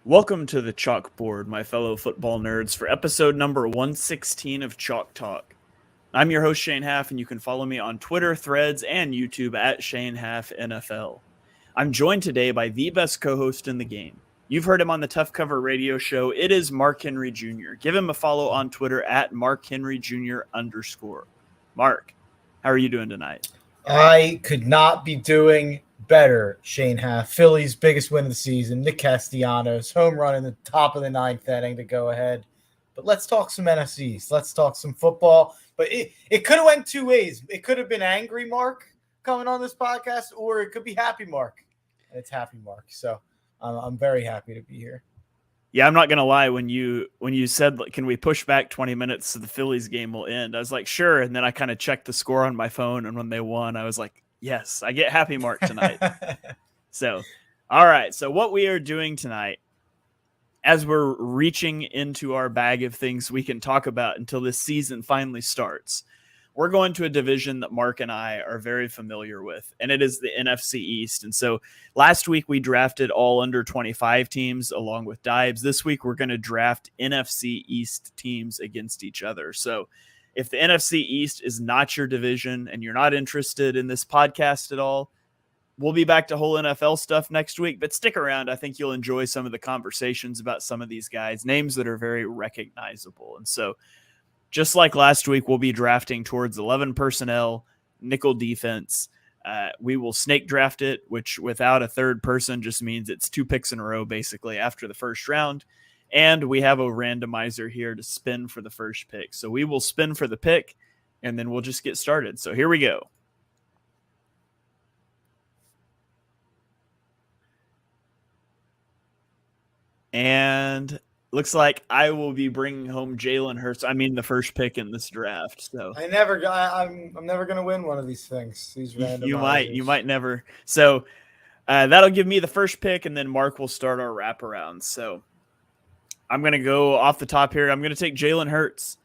Welcome to the chalkboard, my fellow football nerds, for episode number 116 of Chalk Talk. I'm your host, Shane Haff, and you can follow me on Twitter, Threads, and YouTube at Shane Haff NFL. I'm joined today by the best co-host in the game. You've heard him on the Tough Cover radio show. It is Mark Henry Jr. Give him a follow on Twitter at MarkHenryJr_. Mark, how are you doing tonight? I could not be doing better, Shane Haff. Philly's biggest win of the season, Nick Castellanos, home run in the top of the ninth inning to go ahead. But let's talk some NFC East. Let's talk some football. But it could have went two ways. It could have been angry Mark coming on this podcast, or it could be happy Mark. And it's happy Mark. So I'm very happy to be here. Yeah, I'm not going to lie. When you said, can we push back 20 minutes so the Phillies game will end? I was like, sure. And then I kind of checked the score on my phone. And when they won, I was like, yes, I get happy Mark tonight. So, all right. So what we are doing tonight, as we're reaching into our bag of things we can talk about until this season finally starts, we're going to a division that Mark and I are very familiar with, and it is the NFC East. And so last week we drafted all under 25 teams along with Dibes. This week we're going to draft NFC East teams against each other. So if the NFC East is not your division and you're not interested in this podcast at all, we'll be back to whole NFL stuff next week, but stick around. I think you'll enjoy some of the conversations about some of these guys, names that are very recognizable. And so just like last week, we'll be drafting towards 11 personnel, nickel defense. We will snake draft it, which without a third person just means it's 2 picks in a row, basically, after the first round. And we have a randomizer here to spin for the first pick. So we will spin for the pick, and then we'll just get started. So here we go. And looks like I will be bringing home Jalen Hurts. I mean, the first pick in this draft. So I'm never going to win one of these things. These randomizers. You might never. So that'll give me the first pick, and then Mark will start our wraparound. So I'm going to go off the top here. I'm going to take Jalen Hurts.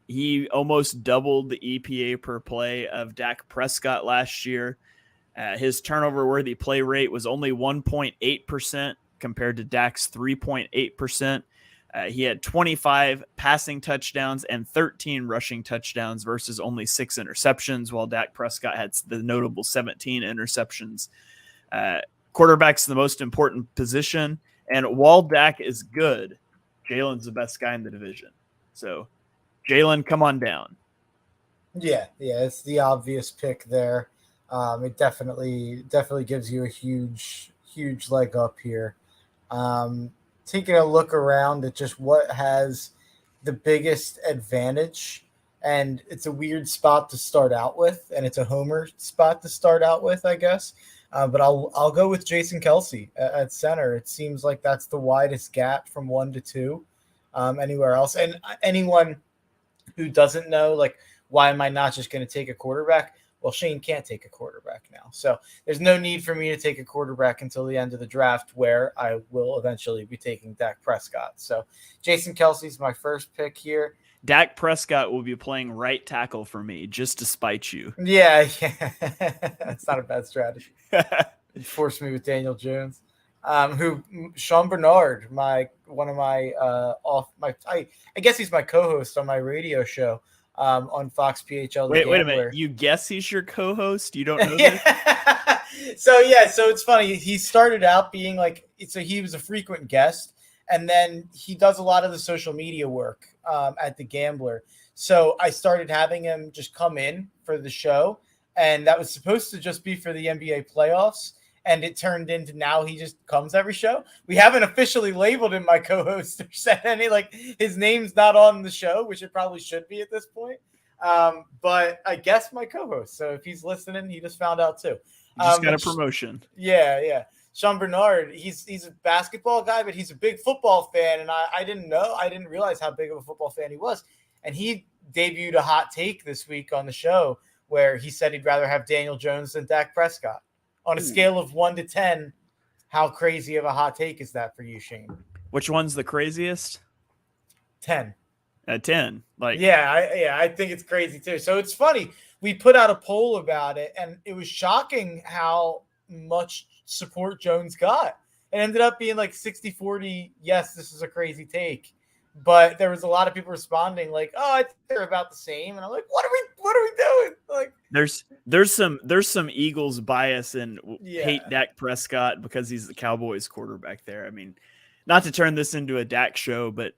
He almost doubled the EPA per play of Dak Prescott last year. His turnover-worthy play rate was only 1.8%. compared to Dak's 3.8%. He had 25 passing touchdowns and 13 rushing touchdowns versus only 6 interceptions, while Dak Prescott had the notable 17 interceptions. Quarterback's the most important position, and while Dak is good, Jalen's the best guy in the division. So, Jalen, come on down. Yeah, it's the obvious pick there. It definitely gives you a huge leg up here. Taking a look around at just what has the biggest advantage, and it's a weird spot to start out with, and it's a homer spot to start out with, I guess. But I'll go with Jason Kelce at center. It seems like that's the widest gap from 1 to 2 anywhere else. And anyone who doesn't know, like, why am I not just going to take a quarterback? Well, Shane can't take a quarterback now. So there's no need for me to take a quarterback until the end of the draft, where I will eventually be taking Dak Prescott. So Jason Kelce's my first pick here. Dak Prescott will be playing right tackle for me just to spite you. Yeah. That's not a bad strategy. You forced me with Daniel Jones. Sean Bernard, I guess he's my co-host on my radio show. On Fox PHL. Wait a minute. You guess he's your co-host? You don't know this? So it's funny. He started out being so he was a frequent guest, and then he does a lot of the social media work at The Gambler. So I started having him just come in for the show, and that was supposed to just be for the NBA playoffs. And it turned into now he just comes every show. We haven't officially labeled him my co-host or said any, his name's not on the show, which it probably should be at this point. But I guess my co-host. So if he's listening, he just found out too. Just got a promotion. Yeah. Sean Bernard, he's a basketball guy, but he's a big football fan. And I didn't realize how big of a football fan he was. And he debuted a hot take this week on the show where he said he'd rather have Daniel Jones than Dak Prescott. On a scale of 1 to 10, how crazy of a hot take is that for you, Shane? Which one's the craziest? 10. At 10. I think it's crazy too. So it's funny. We put out a poll about it, and it was shocking how much support Jones got. it ended up being like 60-40. Yes, this is a crazy take. But there was a lot of people responding like, "Oh, I think they're about the same," and I'm like, "What are we doing?" Like, there's some Eagles bias and yeah, hate Dak Prescott because he's the Cowboys quarterback there. I mean, not to turn this into a Dak show, but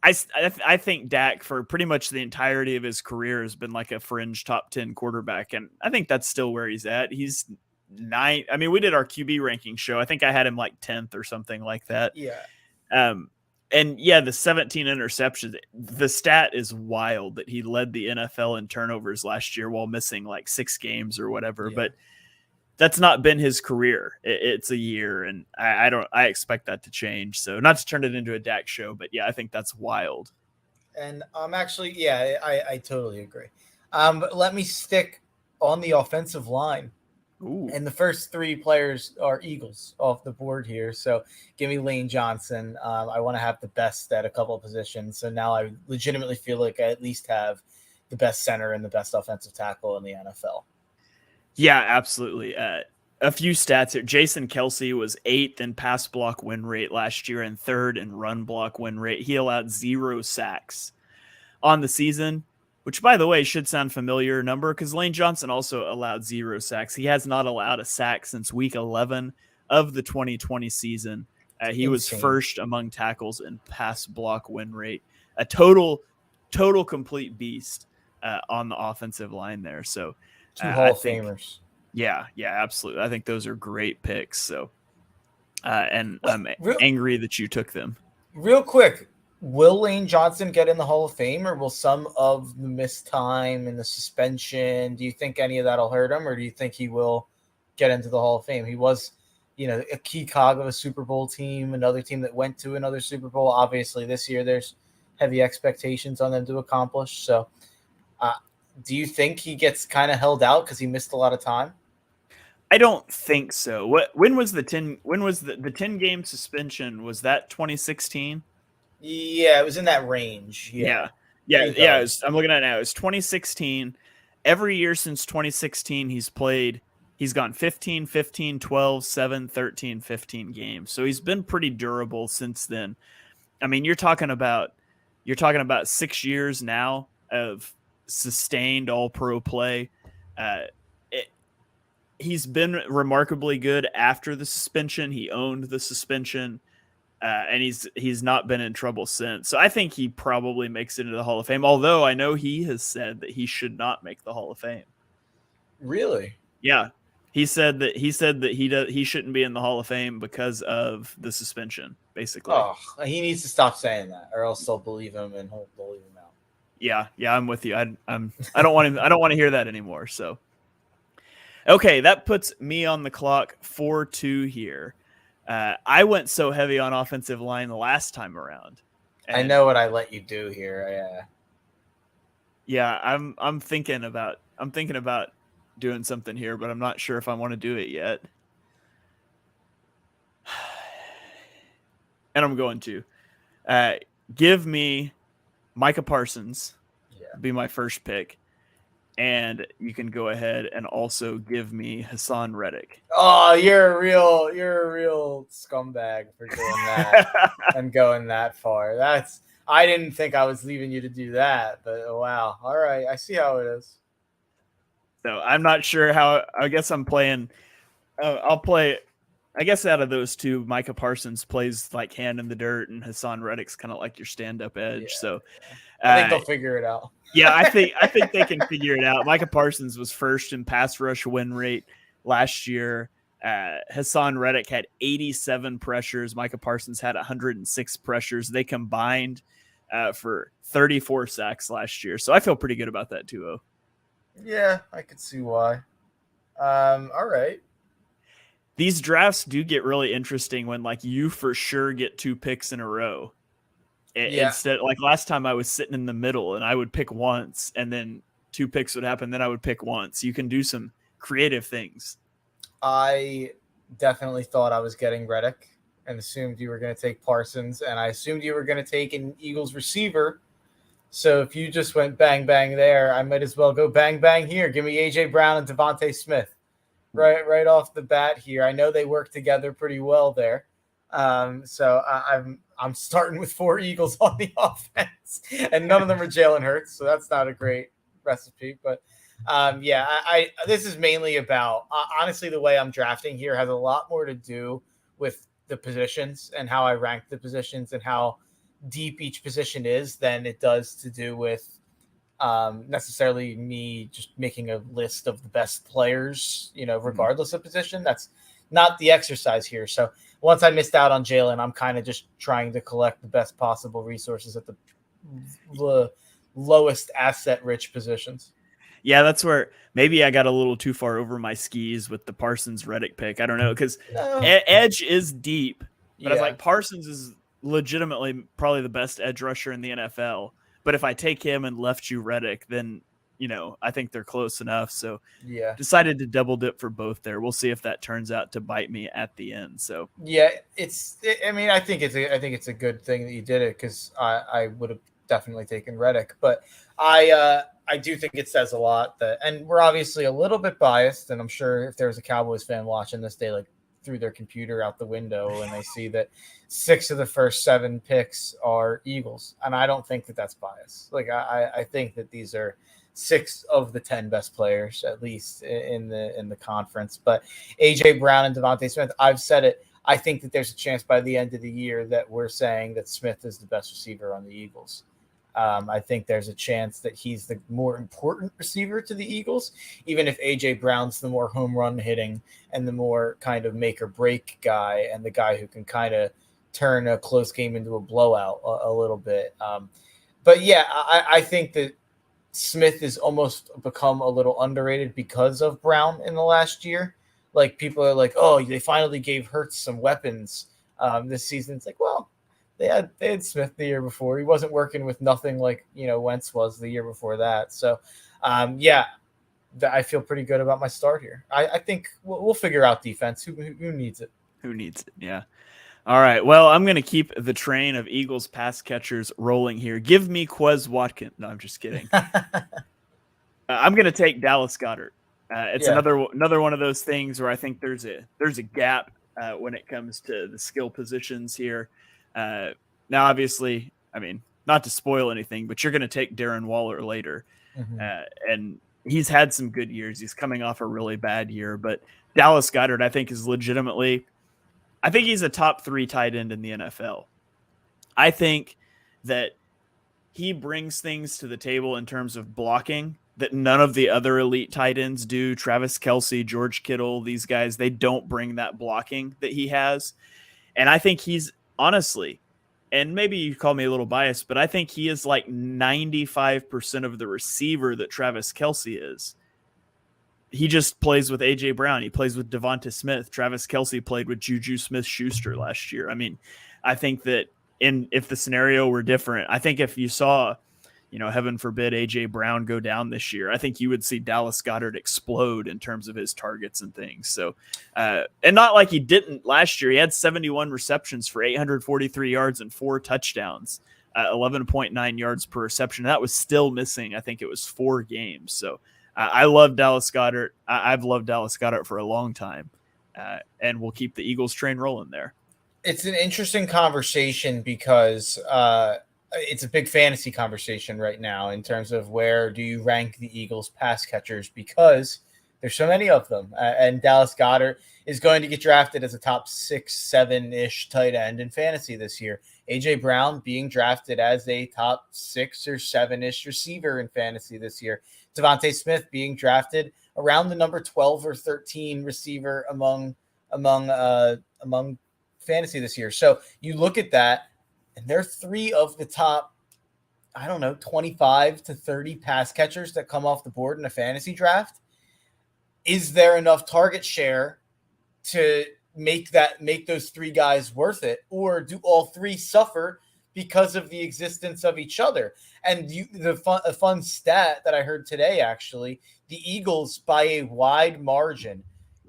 I think Dak for pretty much the entirety of his career has been like a fringe top 10 quarterback, and I think that's still where he's at. He's 9. I mean, we did our QB ranking show. I think I had him like 10th or something like that. yeah. And yeah, the 17 interceptions, the stat is wild that he led the NFL in turnovers last year while missing like 6 games or whatever. Yeah. But that's not been his career. It's a year, and I expect that to change. So not to turn it into a Dak show, but yeah, I think that's wild. And I'm actually, yeah, I totally agree. But let me stick on the offensive line. Ooh. And the first 3 players are Eagles off the board here. So give me Lane Johnson. I want to have the best at a couple of positions. So now I legitimately feel like I at least have the best center and the best offensive tackle in the NFL. Yeah, absolutely. A few stats here. Jason Kelce was 8th in pass block win rate last year and 3rd in run block win rate. He allowed 0 sacks on the season, which, by the way, should sound familiar number because Lane Johnson also allowed 0 sacks. He has not allowed a sack since week 11 of the 2020 season. He was first among tackles in pass block win rate. A total complete beast on the offensive line there. So 2 Hall of Famers. Yeah, absolutely. I think those are great picks. So, and I'm angry that you took them. Real quick, will Lane Johnson get in the Hall of Fame, or will some of the missed time and the suspension, do you think any of that will hurt him, or do you think he will get into the Hall of Fame? He was, a key cog of a Super Bowl team, another team that went to another Super Bowl. Obviously, this year there's heavy expectations on them to accomplish. So, do you think he gets kind of held out because he missed a lot of time? I don't think so. When was the 10 game suspension? Was that 2016? Yeah, it was in that range. Yeah. I'm looking at it now. It's 2016. Every year since 2016, he's gone 15, 15, 12, 7, 13, 15 games. So he's been pretty durable since then. I mean, you're talking about 6 years now of sustained all-pro play. He's been remarkably good after the suspension. He owned the suspension, and he's not been in trouble since. So I think he probably makes it into the Hall of Fame, although I know he has said that he should not make the Hall of Fame. Really? Yeah. He said that he shouldn't be in the Hall of Fame because of the suspension, basically. Oh, he needs to stop saying that, or else they'll believe him and he'll believe him out. Yeah, I'm with you. I don't want him. I don't want to hear that anymore. So, okay, that puts me on the clock 4-2 here. I went so heavy on offensive line the last time around. I know what I let you do here. Yeah, I'm thinking about doing something here, but I'm not sure if I want to do it yet. And I'm going to give me Micah Parsons. Be my first pick. And you can go ahead and also give me Hassan Reddick. Oh, you're a real scumbag for doing that and going that far. I didn't think I was leaving you to do that, but wow. All right, I see how it is. So I'm not sure how. I guess I'm playing. I'll play. I guess out of those two, Micah Parsons plays like hand in the dirt, and Hassan Reddick's kind of like your stand-up edge. Yeah, so I think they'll figure it out. Yeah, I think they can figure it out. Micah Parsons was first in pass rush win rate last year. Hassan Reddick had 87 pressures. Micah Parsons had 106 pressures. They combined for 34 sacks last year. So I feel pretty good about that too. Yeah, I could see why. All right. These drafts do get really interesting when like you for sure get 2 picks in a row. Instead, like last time I was sitting in the middle and I would pick once and then 2 picks would happen. Then I would pick once. You can do some creative things. I definitely thought I was getting Reddick and assumed you were going to take Parsons, and I assumed you were going to take an Eagles receiver. So if you just went bang, bang there, I might as well go bang, bang here. Give me A.J. Brown and Devontae Smith right off the bat here. I know they work together pretty well there. So I'm starting with 4 Eagles on the offense, and none of them are Jalen Hurts, so that's not a great recipe. But yeah, I this is mainly about honestly the way I'm drafting here has a lot more to do with the positions and how I rank the positions and how deep each position is than it does to do with necessarily me just making a list of the best players, regardless of position. That's not the exercise here. So once I missed out on Jalen, I'm kind of just trying to collect the best possible resources at the lowest asset rich positions. Yeah, that's where maybe I got a little too far over my skis with the Parsons Reddick pick. I don't know, because No. edge is deep, but I was Yeah. like, Parsons is legitimately probably the best edge rusher in the NFL. But if I take him and left you Reddick, then I think they're close enough. So Yeah. decided to double dip for both there. We'll see if that turns out to bite me at the end. So yeah, I think it's a good thing that you did it, because I would have definitely taken Reddick, but I do think it says a lot that, and we're obviously a little bit biased, and I'm sure if there's a Cowboys fan watching this, they like threw their computer out the window and they see that 6 of the first 7 picks are Eagles, and I don't think that that's bias. Like I think that these are 6 of the 10 best players, at least in the conference. But AJ Brown and Devontae Smith, I've said it. I think that there's a chance by the end of the year that we're saying that Smith is the best receiver on the Eagles. I think there's a chance that he's the more important receiver to the Eagles, even if AJ Brown's the more home run hitting and the more kind of make or break guy, and the guy who can kind of turn a close game into a blowout a little bit. But yeah, I think that Smith has almost become a little underrated because of Brown in the last year. Like, people are like, oh, they finally gave Hurts some weapons this season. It's like, well, they had Smith the year before. He wasn't working with nothing like Wentz was the year before that. So yeah, I feel pretty good about my start here. I think we'll figure out defense. Who needs it? Who needs it? Yeah. All right. Well, I'm going to keep the train of Eagles pass catchers rolling here. Give me Quez Watkins. No, I'm just kidding. I'm going to take Dallas Goedert. It's another one of those things where I think there's a gap when it comes to the skill positions here. Now, obviously, I mean, not to spoil anything, but you're going to take Darren Waller later. Mm-hmm. And he's had some good years. He's coming off a really bad year, but Dallas Goedert, I think, is legitimately, I think he's a top 3 tight end in the NFL. I think that he brings things to the table in terms of blocking that none of the other elite tight ends do. Travis Kelce, George Kittle, these guys, they don't bring that blocking that he has. And I think he's, honestly, and maybe you call me a little biased, but I think he is like 95% of the receiver that Travis Kelce is. He just plays with AJ Brown. He plays with Devonta Smith. Travis Kelce played with Juju Smith-Schuster last year. I mean, I think that if the scenario were different, I think if you saw, heaven forbid, AJ Brown go down this year, I think you would see Dallas Goedert explode in terms of his targets and things. So, and not like he didn't last year. He had 71 receptions for 843 yards and 4 touchdowns, 11.9 yards per reception. That was still missing, I think it was 4 games. So I love Dallas Goedert. I've loved Dallas Goedert for a long time, and we'll keep the Eagles train rolling there. It's an interesting conversation because it's a big fantasy conversation right now in terms of where do you rank the Eagles pass catchers, because there's so many of them. And Dallas Goedert is going to get drafted as a top 6, 7-ish tight end in fantasy this year. AJ Brown being drafted as a top 6 or 7-ish receiver in fantasy this year. Devontae Smith being drafted around the number 12 or 13 receiver among fantasy this year. So you look at that, and they're 3 of the top, 25 to 30 pass catchers that come off the board in a fantasy draft. Is there enough target share to make those 3 guys worth it, or do all 3 suffer because of the existence of each other? And a fun stat that I heard today, actually, the Eagles, by a wide margin,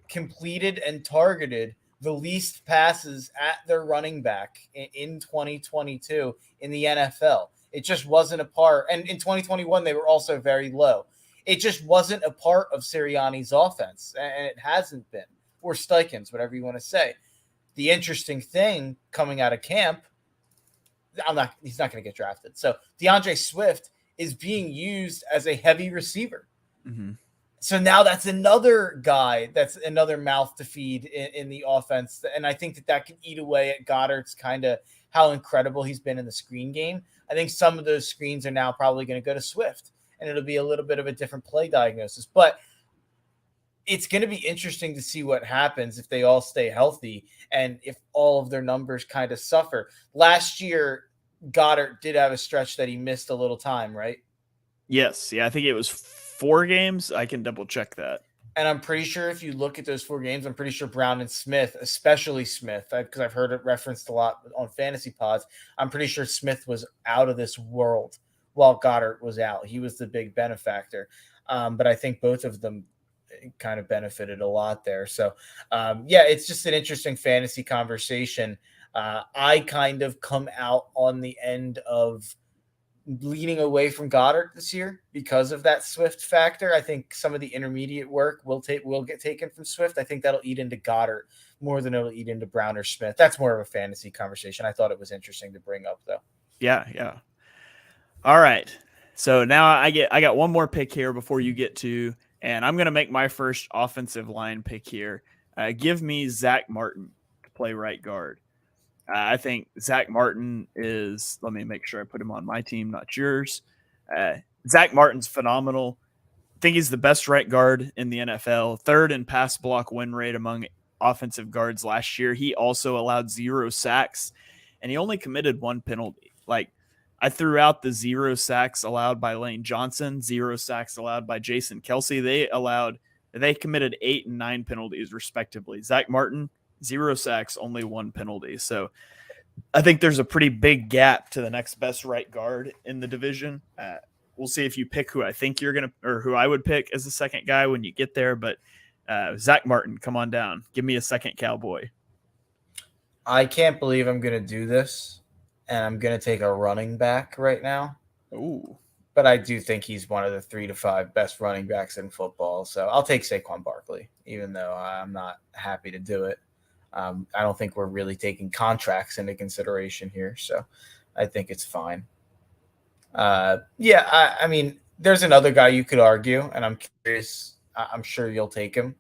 completed and targeted the least passes at their running back in 2022 in the NFL. It just wasn't a part. And in 2021, they were also very low. It just wasn't a part of Sirianni's offense, and it hasn't been, or Steichen's, whatever you want to say. the interesting thing coming out of camp, he's not going to get drafted. So DeAndre Swift is being used as a heavy receiver. Mm-hmm. So now that's another guy, that's another mouth to feed in the offense. And I think that can eat away at Goddard's kind of how incredible he's been in the screen game. I think some of those screens are now probably going to go to Swift, and it'll be a little bit of a different play diagnosis. But it's going to be interesting to see what happens if they all stay healthy and if all of their numbers kind of suffer. Last year, Goddard did have a stretch that he missed a little time, right? Yes. Yeah, I think it was 4 games. I can double check that. And I'm pretty sure if you look at those 4 games, I'm pretty sure Brown and Smith, especially Smith, because I've heard it referenced a lot on fantasy pods, I'm pretty sure Smith was out of this world while Goddard was out. He was the big benefactor. But I think both of them kind of benefited a lot there. So, it's just an interesting fantasy conversation. I kind of come out on the end of leaning away from Goddard this year because of that Swift factor. I think some of the intermediate work will get taken from Swift. I think that'll eat into Goddard more than it'll eat into Brown or Smith. That's more of a fantasy conversation. I thought it was interesting to bring up, though. Yeah. All right. So now I got one more pick here before you get to, and I'm going to make my first offensive line pick here. Give me Zack Martin to play right guard. I think Zack Martin is, let me make sure I put him on my team, not yours. Zack Martin's phenomenal. I think he's the best right guard in the NFL, 3rd in pass block win rate among offensive guards last year. He also allowed 0 sacks, and he only committed 1 penalty. Like, I threw out the 0 sacks allowed by Lane Johnson, 0 sacks allowed by Jason Kelsey. They committed 8 and 9 penalties respectively. Zack Martin, 0 sacks, only 1 penalty. So I think there's a pretty big gap to the next best right guard in the division. We'll see if you pick who I think you're going to, or who I would pick as the second guy when you get there. But Zack Martin, come on down. Give me a second Cowboy. I can't believe I'm going to do this, and I'm going to take a running back right now. Ooh. But I do think he's one of the 3 to 5 best running backs in football. So I'll take Saquon Barkley, even though I'm not happy to do it. I don't think we're really taking contracts into consideration here, so I think it's fine. I mean, there's another guy you could argue, and I'm curious. I'm sure you'll take him.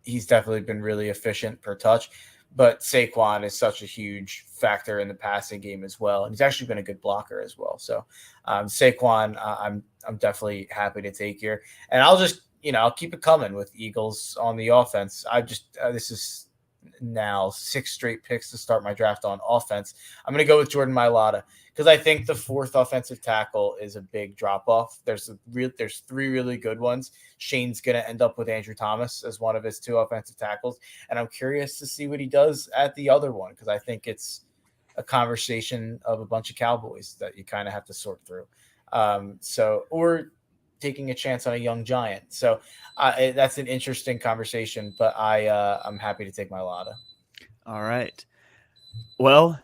He's definitely been really efficient per touch, but Saquon is such a huge factor in the passing game as well, and he's actually been a good blocker as well. So Saquon, I'm definitely happy to take here, and I'll just I'll keep it coming with Eagles on the offense. This is now 6 straight picks to start my draft on offense. I'm going to go with Jordan Mailata because I think the 4th offensive tackle is a big drop off. There's 3 really good ones. Shane's going to end up with Andrew Thomas as one of his 2 offensive tackles, and I'm curious to see what he does at the other one because I think it's a conversation of a bunch of Cowboys that you kind of have to sort through. Or taking a chance on a young giant. So that's an interesting conversation, but I'm happy to take Mailata. All right. Well,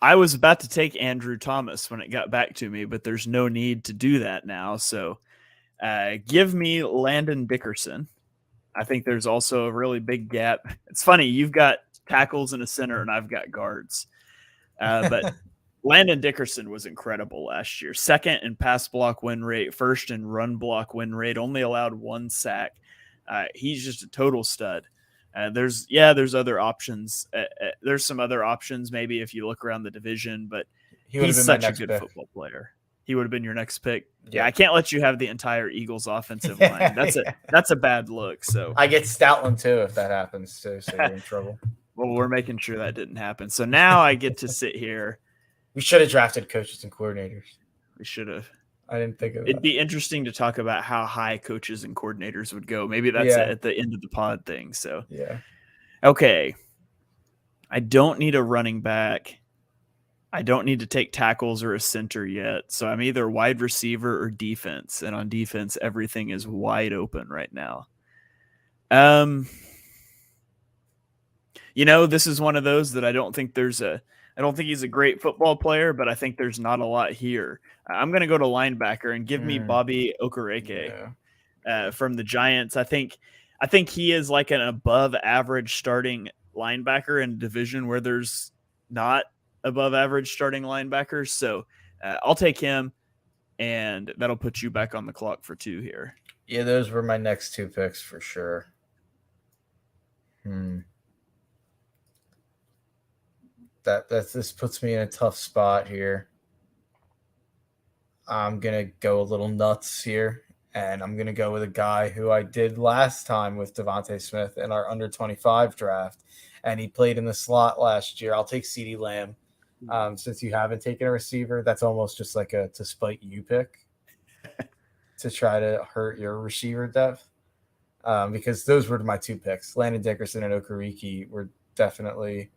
I was about to take Andrew Thomas when it got back to me, but there's no need to do that now. So give me Landon Dickerson. I think there's also a really big gap. It's funny. You've got tackles and a center and I've got guards. But Landon Dickerson was incredible last year. 2nd in pass block win rate, 1st in run block win rate, only allowed 1 sack. He's just a total stud. There's other options. There's some other options maybe if you look around the division, but he's such a good football player. He would have been your next pick. Yeah, I can't let you have the entire Eagles offensive line. That's a bad look. So I get Stoutland too if that happens too, so you're in trouble. Well, we're making sure that didn't happen. So now I get to sit here. We should have drafted coaches and coordinators. We should have. I didn't think of it. It'd be interesting to talk about how high coaches and coordinators would go. Maybe that's at the end of the pod thing. So, okay. I don't need a running back. I don't need to take tackles or a center yet. So I'm either wide receiver or defense. And on defense, everything is wide open right now. This is one of those that I don't think he's a great football player, but I think there's not a lot here. I'm going to go to linebacker and give me Bobby Okereke from the Giants. I think he is like an above average starting linebacker in a division where there's not above average starting linebackers. So I'll take him, and that'll put you back on the clock for 2 here. Yeah, those were my next 2 picks for sure. This puts me in a tough spot here. I'm gonna go a little nuts here, and I'm gonna go with a guy who I did last time with Devontae Smith in our under 25 draft, and he played in the slot last year. I'll take CeeDee Lamb. Since you haven't taken a receiver, that's almost just like a to spite you pick to try to hurt your receiver depth. Because those were my 2 picks. Landon Dickerson and Okereke were definitely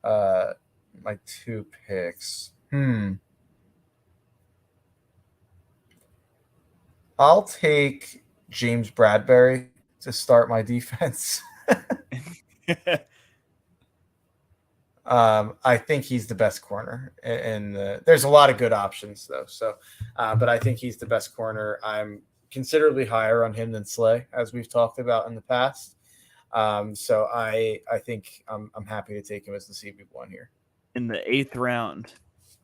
my 2 picks. I'll take James Bradbury to start my defense. I think he's the best corner, and there's a lot of good options though. So, but I think he's the best corner. I'm considerably higher on him than Slay, as we've talked about in the past. So I think I'm happy to take him as the CB1 here. In the 8th round,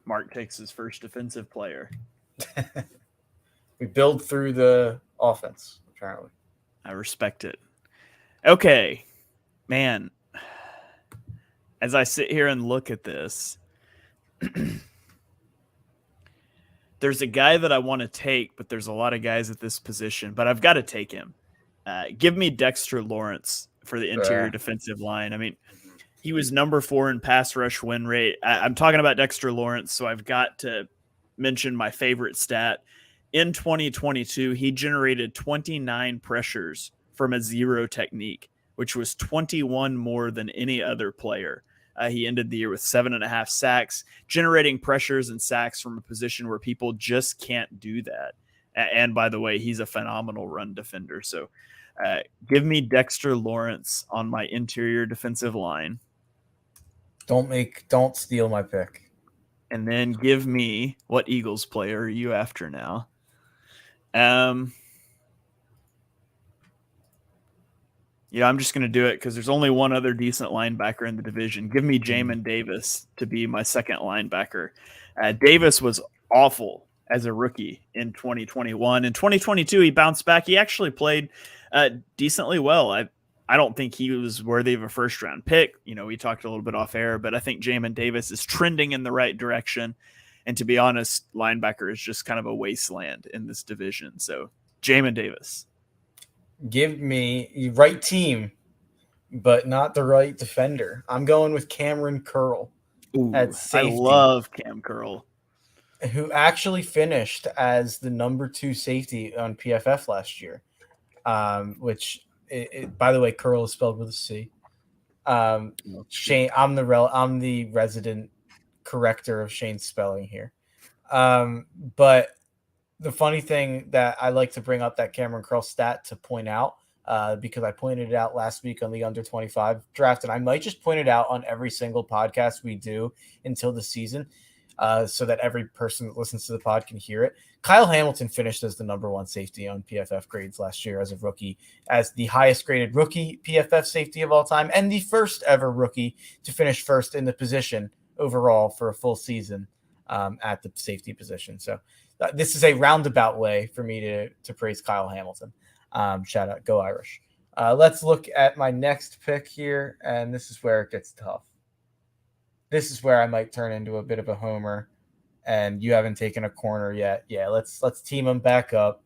Mark takes his first defensive player. We build through the offense, apparently. I respect it. Okay, man. As I sit here and look at this, there's a guy that I want to take, but there's a lot of guys at this position, but I've got to take him. Give me Dexter Lawrence for the interior defensive line. I mean, he was number 4 in pass rush win rate. I'm talking about Dexter Lawrence, so I've got to mention my favorite stat. In 2022, he generated 29 pressures from a 0 technique, which was 21 more than any other player. He ended the year with 7.5 sacks, generating pressures and sacks from a position where people just can't do that. And by the way, he's a phenomenal run defender. So give me Dexter Lawrence on my interior defensive line. Don't steal my pick. And then give me, what Eagles player are you after now? I'm just going to do it because there's only one other decent linebacker in the division. Give me Jamin Davis to be my second linebacker. Davis was awful as a rookie in 2021. In 2022, he bounced back. He actually played decently well. I don't think he was worthy of a first-round pick. We talked a little bit off air, but I think Jamin Davis is trending in the right direction. And to be honest, linebacker is just kind of a wasteland in this division. So, Jamin Davis. Give me the right team, but not the right defender. I'm going with Cameron Curl at safety. I love Cam Curl. Who actually finished as the number 2 safety on PFF last year, which, by the way, Curl is spelled with a C. Shane, I'm the resident corrector of Shane's spelling here. But the funny thing that I like to bring up that Cameron Curl stat to point out, because I pointed it out last week on the under 25 draft, and I might just point it out on every single podcast we do until the season, so that every person that listens to the pod can hear it. Kyle Hamilton finished as the number 1 safety on PFF grades last year as a rookie, as the highest graded rookie PFF safety of all time, and the first ever rookie to finish first in the position overall for a full season at the safety position. So this is a roundabout way for me to praise Kyle Hamilton. Shout out, go Irish. Let's look at my next pick here, and this is where it gets tough. This is where I might turn into a bit of a homer, and you haven't taken a corner yet. Yeah, let's team them back up.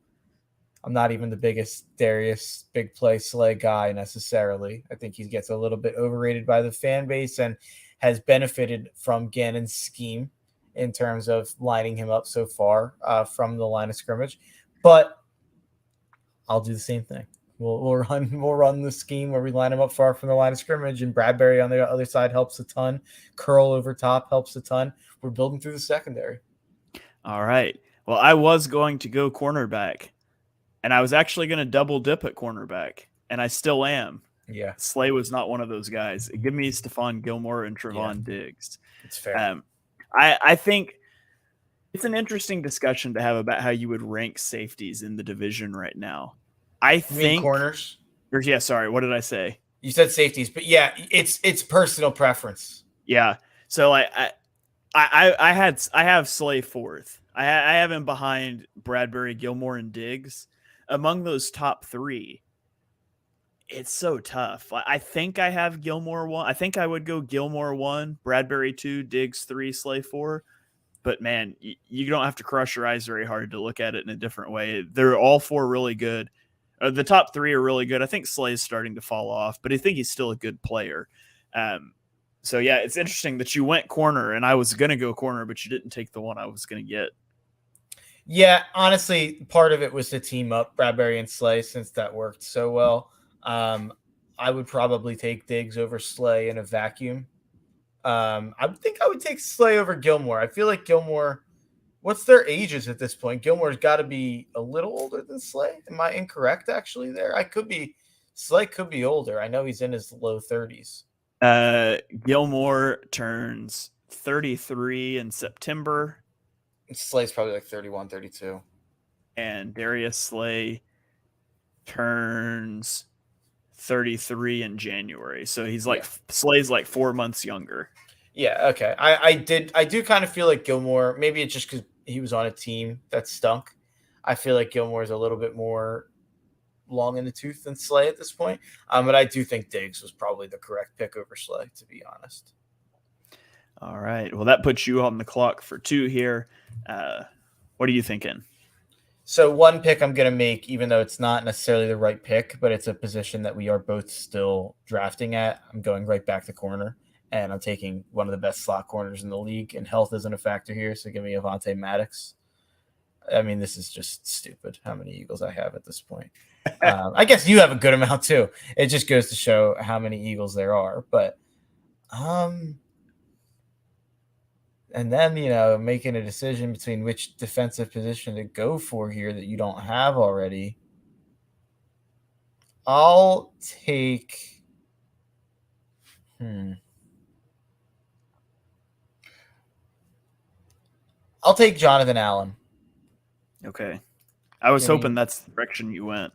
I'm not even the biggest Darius big play Slay guy necessarily. I think he gets a little bit overrated by the fan base and has benefited from Gannon's scheme in terms of lining him up so far from the line of scrimmage. But I'll do the same thing. We'll run the scheme where we line him up far from the line of scrimmage, and Bradbury on the other side helps a ton. Curl over top helps a ton. We're building through the secondary. All right. Well, I was going to go cornerback, and I was actually going to double dip at cornerback, and I still am. Yeah. Slay was not one of those guys. Give me Stephon Gilmore and Trevon Diggs. It's fair. I think it's an interesting discussion to have about how you would rank safeties in the division right now. I think corners. Sorry, what did I say? You said safeties, but yeah, it's personal preference. Yeah. So I have Slay fourth. I have him behind Bradbury, Gilmore, and Diggs. Among those top three, it's so tough. I think I have Gilmore one. I think I would go Gilmore one, Bradbury two, Diggs three, Slay four. But man, you don't have to cross your eyes very hard to look at it in a different way. They're all four really good. The top three are really good. I think Slay's starting to fall off, but I think he's still a good player. So yeah, it's interesting that you went corner, and I was gonna go corner, but you didn't take the one I was gonna get. Yeah, honestly, part of it was to team up Bradbury and Slay since that worked so well. I would probably take Diggs over Slay in a vacuum. I think I would take Slay over Gilmore. I feel like Gilmore, what's their ages at this point? Gilmore's got to be a little older than Slay. Am I incorrect actually there? Slay could be older. I know he's in his low 30s. Gilmore turns 33 in September. Slay's probably like 31, 32. And Darius Slay turns 33 in January. So he's like Slay's like 4 months younger. Yeah, okay. I do kind of feel like Gilmore, maybe it's just because he was on a team that stunk. I feel like Gilmore is a little bit more long in the tooth than Slay at this point. But I do think Diggs was probably the correct pick over Slay, to be honest. All right. Well, that puts you on the clock for two here. What are you thinking? So one pick I'm going to make, even though it's not necessarily the right pick, but it's a position that we are both still drafting at. I'm going right back to corner, and I'm taking one of the best slot corners in the league, and health isn't a factor here, so give me Avonte Maddox. I mean, this is just stupid how many Eagles I have at this point. I guess you have a good amount too. It just goes to show how many Eagles there are. But and then, making a decision between which defensive position to go for here that you don't have already. I'll take Jonathan Allen. Okay. I was hoping that's the direction you went.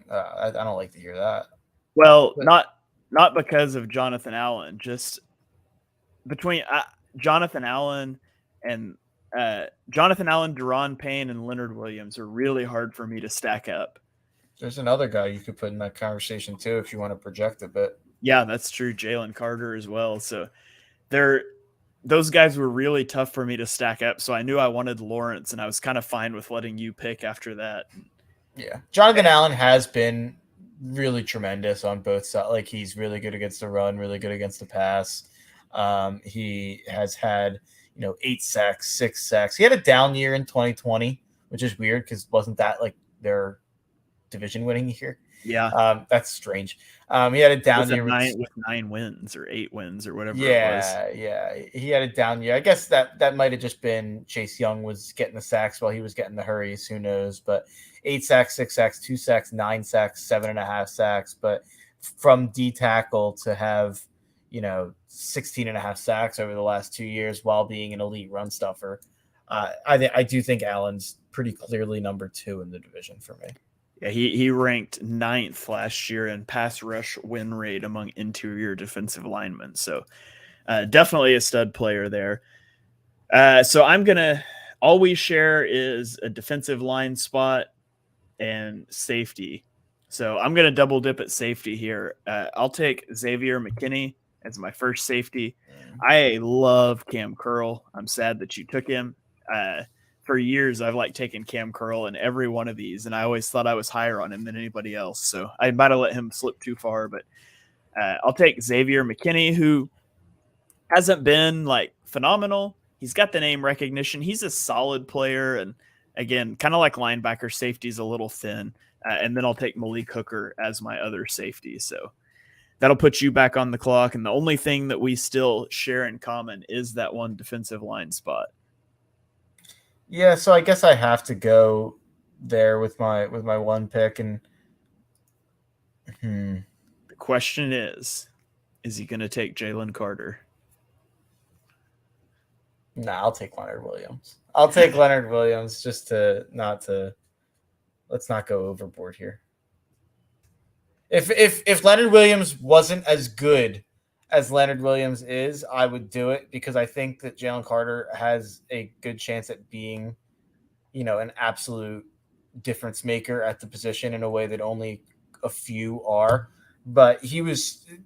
I don't like to hear that. Well, not because of Jonathan Allen, just between Jonathan Allen, Deron Payne, and Leonard Williams are really hard for me to stack up. There's another guy you could put in that conversation too if you want to project a bit. Yeah, that's true. Jalen Carter as well. So those guys were really tough for me to stack up. So I knew I wanted Lawrence, and I was kind of fine with letting you pick after that. Yeah. Jonathan Allen has been really tremendous on both sides. Like, he's really good against the run, really good against the pass. He has had, 8 sacks, 6 sacks. He had a down year in 2020, which is weird because wasn't that like their division winning year? Yeah. That's strange. He had a down year with 9 wins or 8 wins or whatever it was. Yeah. He had a down year. I guess that might have just been Chase Young was getting the sacks while he was getting the hurries. Who knows? But 8 sacks, 6 sacks, 2 sacks, 9 sacks, 7.5 sacks. But from D tackle to have, 16.5 sacks over the last 2 years while being an elite run stuffer, I do think Allen's pretty clearly number 2 in the division for me. Yeah, he ranked 9th last year in pass rush win rate among interior defensive linemen. So definitely a stud player there. So all we share is a defensive line spot and safety. So I'm going to double dip at safety here. I'll take Xavier McKinney as my first safety. I love Cam Curl. I'm sad that you took him. For years, I've taken Cam Curl in every one of these, and I always thought I was higher on him than anybody else. So I might have let him slip too far, but I'll take Xavier McKinney, who hasn't been phenomenal. He's got the name recognition. He's a solid player, and again, kind of like linebacker, safety's a little thin. And then I'll take Malik Hooker as my other safety. So that'll put you back on the clock. And the only thing that we still share in common is that one defensive line spot. Yeah, so I guess I have to go there with my one pick. And the question is he going to take Jalen Carter? Nah, I'll take Leonard Williams. I'll take Leonard Williams just let's not go overboard here. If Leonard Williams wasn't as good as Leonard Williams is, I would do it because I think that Jalen Carter has a good chance at being, an absolute difference maker at the position in a way that only a few are. But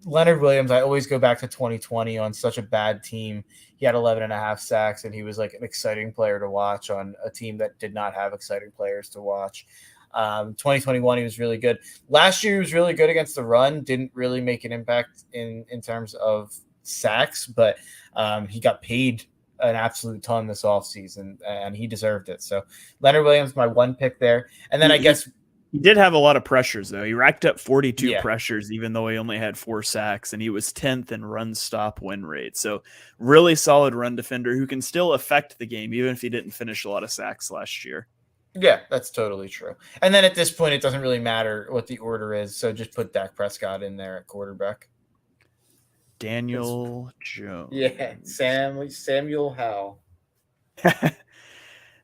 Leonard Williams. I always go back to 2020 on such a bad team. He had 11 and a half sacks, and he was like an exciting player to watch on a team that did not have exciting players to watch. 2021, he was really good. Last year, he was really good against the run. Didn't really make an impact in terms of sacks, but he got paid an absolute ton this offseason, and he deserved it. So Leonard Williams, my one pick there. And then I guess he did have a lot of pressures, though. He racked up 42 pressures, even though he only had 4 sacks, and he was 10th in run stop win rate. So really solid run defender who can still affect the game, even if he didn't finish a lot of sacks last year. Yeah, that's totally true. And then at this point, it doesn't really matter what the order is. So just put Dak Prescott in there at quarterback. Daniel Jones. Yeah, Samuel Howell.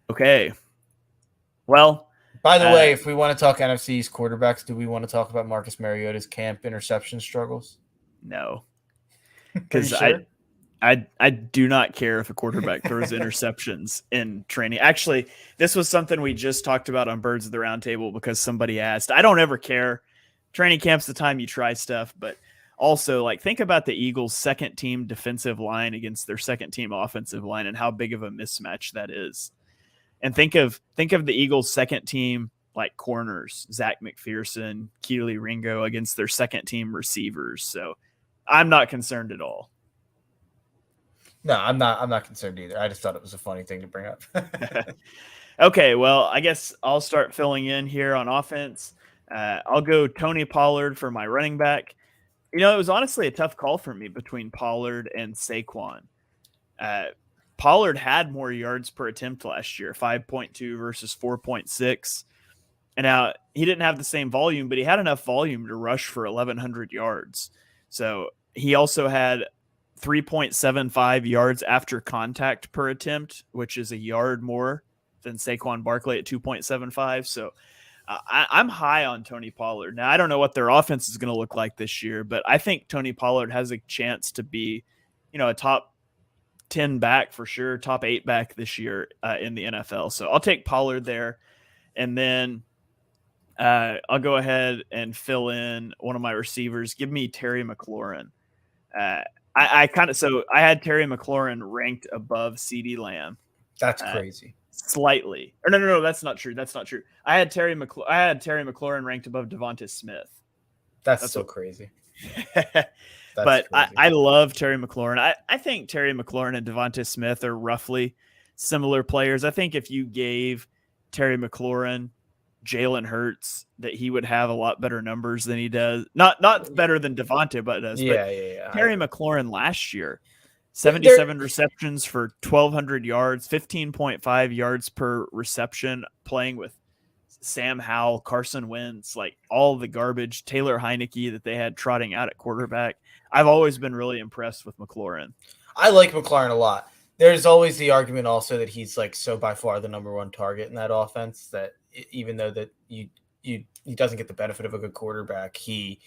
Okay. Well, by the way, if we want to talk NFC East quarterbacks, do we want to talk about Marcus Mariota's camp interception struggles? No, because I do not care if a quarterback throws interceptions in training. Actually, this was something we just talked about on Birds of the Round Table because somebody asked. I don't ever care. Training camp's the time you try stuff, but also think about the Eagles' second team defensive line against their second team offensive line and how big of a mismatch that is. And think of the Eagles' second team corners, Zach McPherson, Keely Ringo against their second team receivers. So I'm not concerned at all. No, I'm not concerned either. I just thought it was a funny thing to bring up. Okay, well, I guess I'll start filling in here on offense. I'll go Tony Pollard for my running back. It was honestly a tough call for me between Pollard and Saquon. Pollard had more yards per attempt last year, 5.2 versus 4.6. And now he didn't have the same volume, but he had enough volume to rush for 1,100 yards. So he also had 3.75 yards after contact per attempt, which is a yard more than Saquon Barkley at 2.75. So I'm high on Tony Pollard. Now, I don't know what their offense is going to look like this year, but I think Tony Pollard has a chance to be, a top 10 back for sure, top 8 back this year in the NFL. So I'll take Pollard there. And then I'll go ahead and fill in one of my receivers. Give me Terry McLaurin. I had Terry McLaurin ranked above CeeDee Lamb. That's crazy. Slightly. Or no, that's not true. I had Terry McLaurin ranked above Devonta Smith. That's so crazy. But crazy. I love Terry McLaurin. I think Terry McLaurin and Devonta Smith are roughly similar players. I think if you gave Terry McLaurin Jalen Hurts, that he would have a lot better numbers than he does. Not better than Devonta, but does. Yeah. Terry McLaurin last year, 77 receptions for 1,200 yards, 15.5 yards per reception, playing with Sam Howell, Carson Wentz, all the garbage, Taylor Heineke that they had trotting out at quarterback. I've always been really impressed with McLaurin. I like McLaurin a lot. There's always the argument also that he's so by far the number one target in that offense that even though that he doesn't get the benefit of a good quarterback, he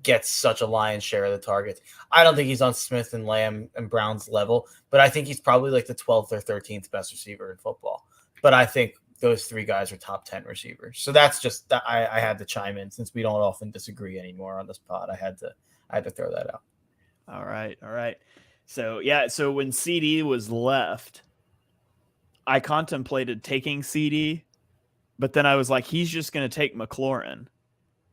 gets such a lion's share of the targets. I don't think he's on Smith and Lamb and Brown's level, but I think he's probably the 12th or 13th best receiver in football. But I think those 3 guys are top 10 receivers. So that's just that I had to chime in since we don't often disagree anymore on this pod. I had to throw that out. All right. So when CD was left, I contemplated taking CD, but then I was like, he's just going to take McLaurin.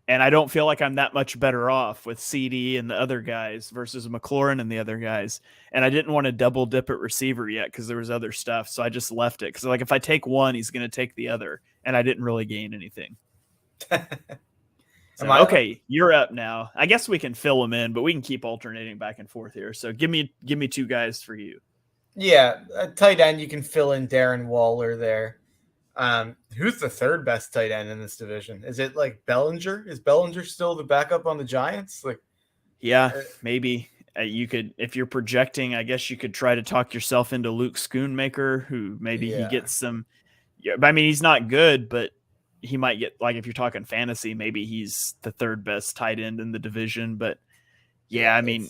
And I don't feel like I'm that much better off with CD and the other guys versus McLaurin and the other guys. And I didn't want to double dip at receiver yet because there was other stuff. So I just left it. Because if I take one, he's going to take the other. And I didn't really gain anything. So, okay, you're up now. I guess we can fill them in, but we can keep alternating back and forth here. So give me 2 guys for you. Yeah, tight end, you can fill in Darren Waller there. Who's the 3rd best tight end in this division? Is it Bellinger? Is Bellinger still the backup on the Giants? Yeah, maybe. You could, if you're projecting, I guess you could try to talk yourself into Luke Schoonmaker, who maybe he gets some. Yeah, I mean, he's not good, but he might get, like, if you're talking fantasy, maybe he's the third best tight end in the division. But yeah, I mean,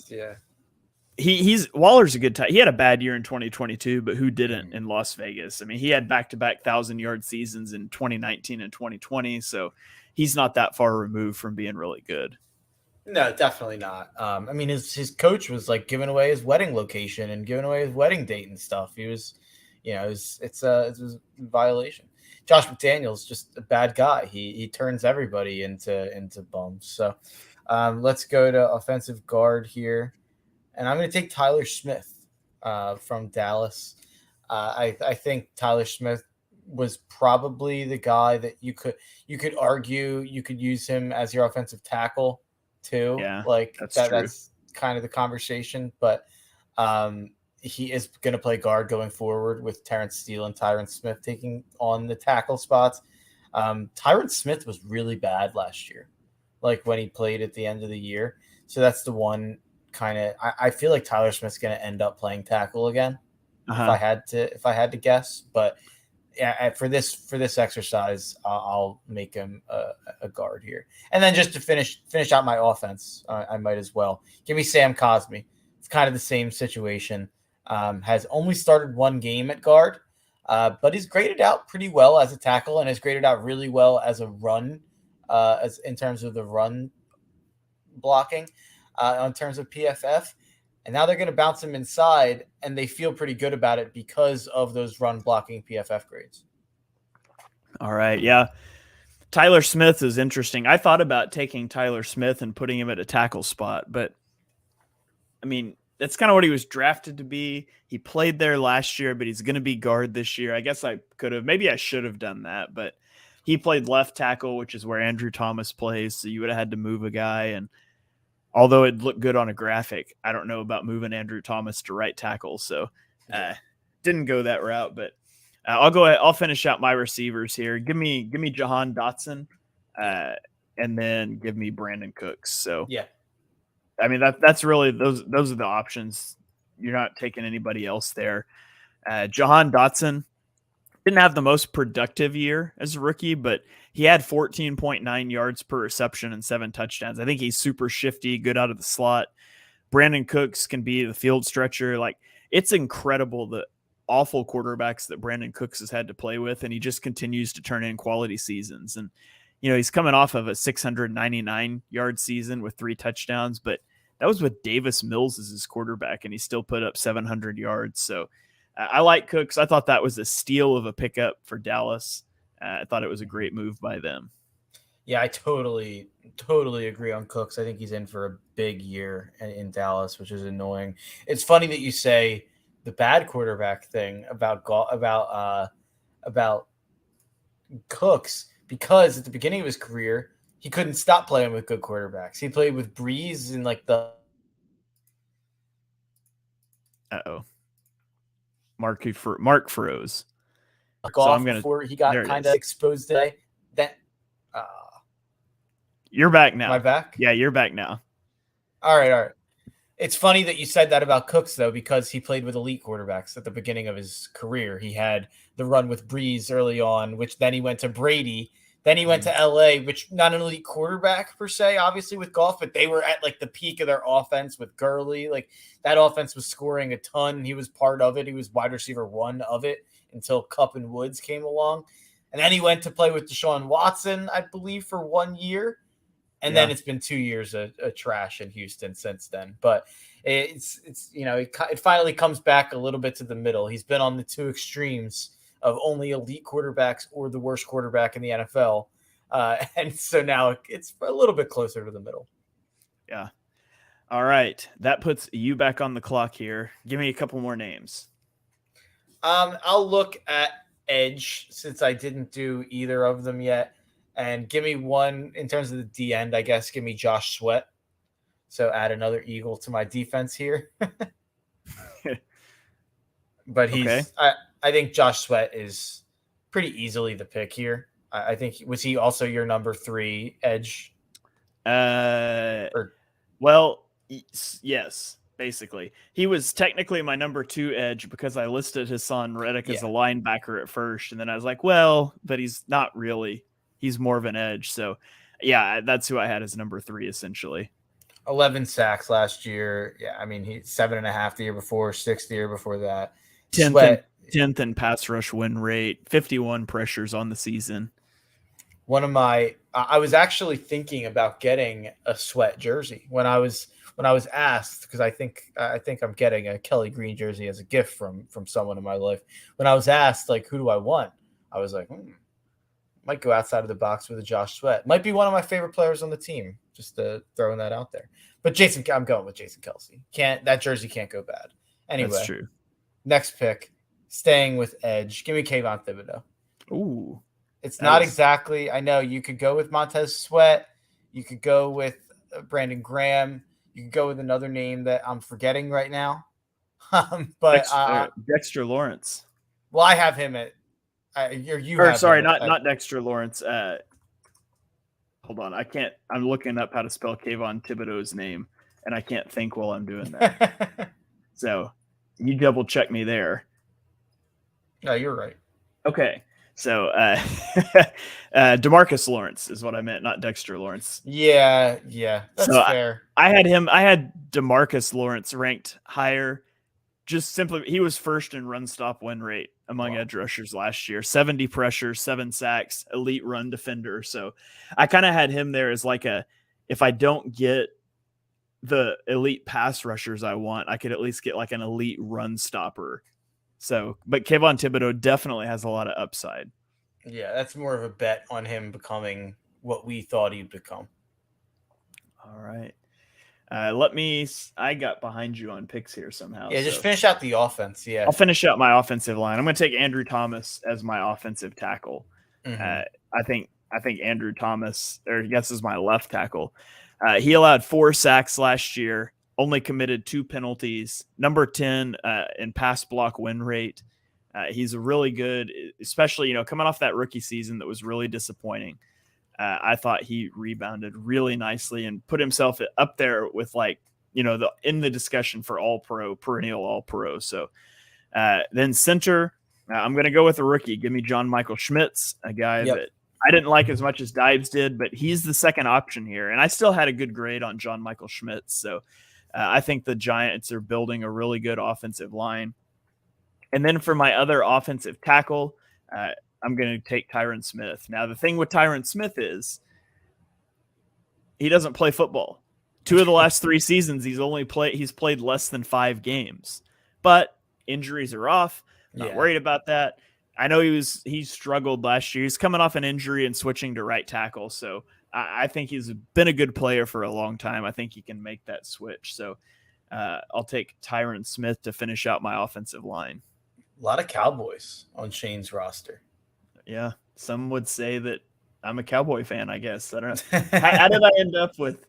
he's Waller's a good tight. He had a bad year in 2022, but who didn't in Las Vegas? I mean, he had back-to-back 1,000-yard seasons in 2019 and 2020, so he's not that far removed from being really good. No, definitely not. I mean, his coach was like giving away his wedding location and giving away his wedding date and stuff. He was, it's a violation. Josh McDaniels just a bad guy. He turns everybody into bums. So let's go to offensive guard here, and I'm going to take Tyler Smith from Dallas. I think Tyler Smith was probably the guy that you could argue you could use him as your offensive tackle too. Yeah, like that's that. true. That's kind of the conversation, but he is going to play guard going forward with Terrence Steele and Tyron Smith taking on the tackle spots. Tyron Smith was really bad last year, like when he played at the end of the year. So that's the one kind of, I feel like Tyler Smith's going to end up playing tackle again if I had to guess. But yeah, for this exercise, I'll make him a guard here. And then just to finish out my offense, I might as well give me Sam Cosmi. It's kind of the same situation. Has only started one game at guard, but he's graded out pretty well as a tackle and has graded out really well as a run, as in terms of the run blocking, in terms of PFF. And now they're going to bounce him inside, and they feel pretty good about it because of those run blocking PFF grades. All right, yeah. Tyler Smith is interesting. I thought about taking Tyler Smith and putting him at a tackle spot, but I mean, that's kind of what he was drafted to be. He played there last year, but he's going to be guard this year. I guess I maybe I should have done that, but he played left tackle, which is where Andrew Thomas plays. So you would have had to move a guy. And although it looked good on a graphic, I don't know about moving Andrew Thomas to right tackle. So didn't go that route, but I'll finish out my receivers here. Give me Jahan Dotson, and then give me Brandon Cooks. So yeah, I mean that's really those are the options. You're not taking anybody else there. Jahan Dotson didn't have the most productive year as a rookie, but he had 14.9 yards per reception and 7 touchdowns. I think he's super shifty, good out of the slot. Brandon Cooks can be the field stretcher. Like, it's incredible the awful quarterbacks that Brandon Cooks has had to play with, and he just continues to turn in quality seasons. And, he's coming off of a 699-yard season with 3 touchdowns, but that was with Davis Mills as his quarterback, and he still put up 700 yards. So I like Cooks. I thought that was a steal of a pickup for Dallas. I thought it was a great move by them. Yeah, I totally agree on Cooks. I think he's in for a big year in Dallas, which is annoying. It's funny that you say the bad quarterback thing about Cooks, because at the beginning of his career, he couldn't stop playing with good quarterbacks. He played with Breeze in like the Mark froze. So before he got kind of exposed today. You're back now. Am I back? Yeah, you're back now. All right. It's funny that you said that about Cooks, though, because he played with elite quarterbacks at the beginning of his career. He had the run with Breeze early on, which then he went to Brady. Then he went to LA, which not an elite quarterback per se, obviously with Goff, but they were at like the peak of their offense with Gurley. Like that offense was scoring a ton. He was part of it. He was wide receiver 1 of it until Kupp and Woods came along. And then he went to play with Deshaun Watson, I believe, for 1 year. And then it's been 2 years of trash in Houston since then. But it's it finally comes back a little bit to the middle. He's been on the 2 extremes of only elite quarterbacks or the worst quarterback in the NFL. And so now it's a little bit closer to the middle. Yeah. All right. That puts you back on the clock here. Give me a couple more names. I'll look at edge since I didn't do either of them yet. And give me one in terms of the D end, I guess. Give me Josh Sweat. So add another Eagle to my defense here. But he's, okay. I think Josh Sweat is pretty easily the pick here. I think, was he also your number 3 edge? Well, yes, basically. He was technically my number 2 edge because I listed Hassan Reddick as a linebacker at first. And then I was like, well, but he's not really. he's more of an edge. So yeah, that's who I had as number 3 essentially. 11 sacks last year. Yeah, I mean, he's 7.5 the year before, 6 the year before that. 10th in pass rush win rate, 51 pressures on the season. I was actually thinking about getting a Sweat jersey when I was asked, because I think I'm getting a Kelly Green jersey as a gift from someone in my life. When I was asked, like, who do I want? I was like, might go outside of the box with a Josh Sweat. Might be one of my favorite players on the team. Just throwing that out there. But I'm going with Jason Kelsey. That jersey can't go bad. Anyway, that's true. Next pick, staying with edge. Give me Kayvon Thibodeau. Ooh. It's not exactly, I know you could go with Montez Sweat. You could go with Brandon Graham. You could go with another name that I'm forgetting right now. But Dexter Lawrence. Well, I have him at not Dexter Lawrence. Hold on. I'm looking up how to spell Kayvon Thibodeau's name, and I can't think while I'm doing that. So you double check me there. No, you're right. Okay. So DeMarcus Lawrence is what I meant, not Dexter Lawrence. Yeah, that's fair. I had DeMarcus Lawrence ranked higher. Just simply, he was first in run stop win rate among edge rushers last year. 70 pressures, 7 sacks, elite run defender. So I kind of had him there as like if I don't get the elite pass rushers I want, I could at least get like an elite run stopper. So, but Kayvon Thibodeau definitely has a lot of upside. Yeah, that's more of a bet on him becoming what we thought he'd become. All right. I got behind you on picks here somehow. Yeah, just finish out the offense. Yeah. I'll finish out my offensive line. I'm going to take Andrew Thomas as my offensive tackle. Mm-hmm. I think Andrew Thomas, or I guess is my left tackle. He allowed 4 sacks last year, only committed 2 penalties, number 10 in pass block win rate. He's really good, especially, coming off that rookie season that was really disappointing. I thought he rebounded really nicely and put himself up there with in the discussion for All-Pro, perennial All-Pro. So then center, I'm going to go with a rookie. Give me John Michael Schmitz, a guy that I didn't like as much as Dives did, but he's the second option here. And I still had a good grade on John Michael Schmitz. So I think the Giants are building a really good offensive line. And then for my other offensive tackle, I'm going to take Tyron Smith. Now, the thing with Tyron Smith is he doesn't play football. 2 of the last 3 seasons, he's played less than 5 games. But injuries are off. Not worried about that. I know he struggled last year. He's coming off an injury and switching to right tackle. So I think he's been a good player for a long time. I think he can make that switch. So I'll take Tyron Smith to finish out my offensive line. A lot of Cowboys on Shane's roster. Yeah. Some would say that I'm a Cowboy fan, I guess. I don't know. How did I end up with,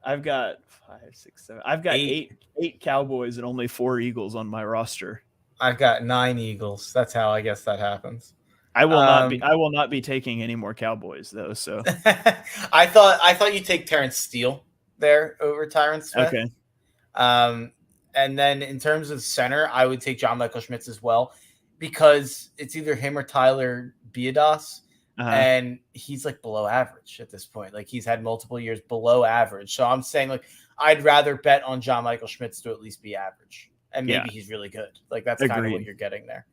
I've got 5, 6, 7. I've got 8 Cowboys and only 4 Eagles on my roster. I've got 9 Eagles. That's how I guess that happens. I will not be taking any more Cowboys though. So I thought you'd take Terrence Steele there over Tyron Smith. Okay. And then in terms of center, I would take John Michael Schmitz as well, because it's either him or Tyler Biadasz, and he's like below average at this point. Like he's had multiple years below average. So I'm saying like I'd rather bet on John Michael Schmitz to at least be average, and maybe he's really good. Like that's kind of what you're getting there.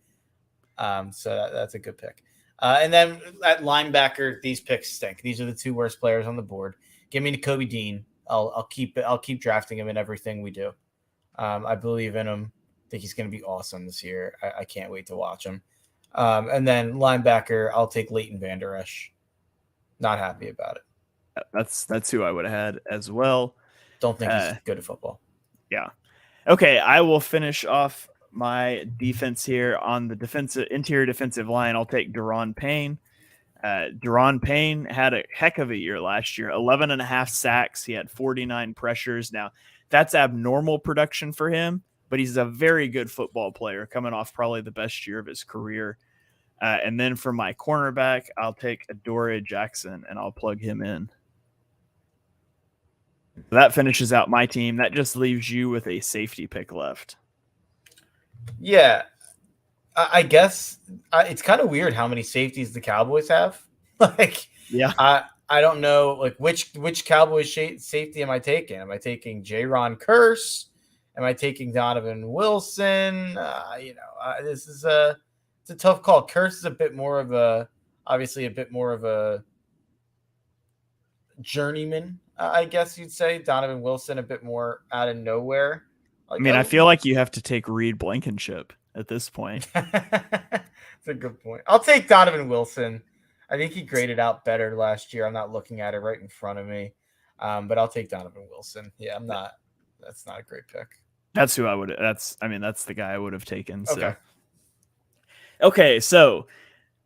So that's a good pick. And then at linebacker, these picks stink. These are the 2 worst players on the board. Give me Nakobe Dean. I'll keep drafting him in everything we do. I believe in him. I think he's going to be awesome this year. I can't wait to watch him. And then linebacker, I'll take Leighton Vander Esch. Not happy about it. That's who I would have had as well. Don't think he's good at football. Yeah. Okay, I will finish off my defense here on the interior defensive line. I'll take Daron Payne. Daron Payne had a heck of a year last year. 11.5 sacks. He had 49 pressures. Now, that's abnormal production for him, but he's a very good football player coming off probably the best year of his career. And then for my cornerback, I'll take Adoree Jackson and I'll plug him in. That finishes out my team. That just leaves you with a safety pick left. Yeah. I guess it's kind of weird how many safeties the Cowboys have. Like Yeah. I don't know like which Cowboys safety am I taking? Am I taking J-Ron Curse? Am I taking Donovan Wilson? This is it's a tough call. Curse is obviously a bit more of a journeyman, I guess you'd say. Donovan Wilson a bit more out of nowhere. I mean, I feel like you have to take Reed Blankenship at this point. That's a good point. I'll take Donovan Wilson. I think he graded out better last year. I'm not looking at it right in front of me, but I'll take Donovan Wilson. Yeah, that's not a great pick. That's who I would. That's the guy I would have taken. So. Okay, so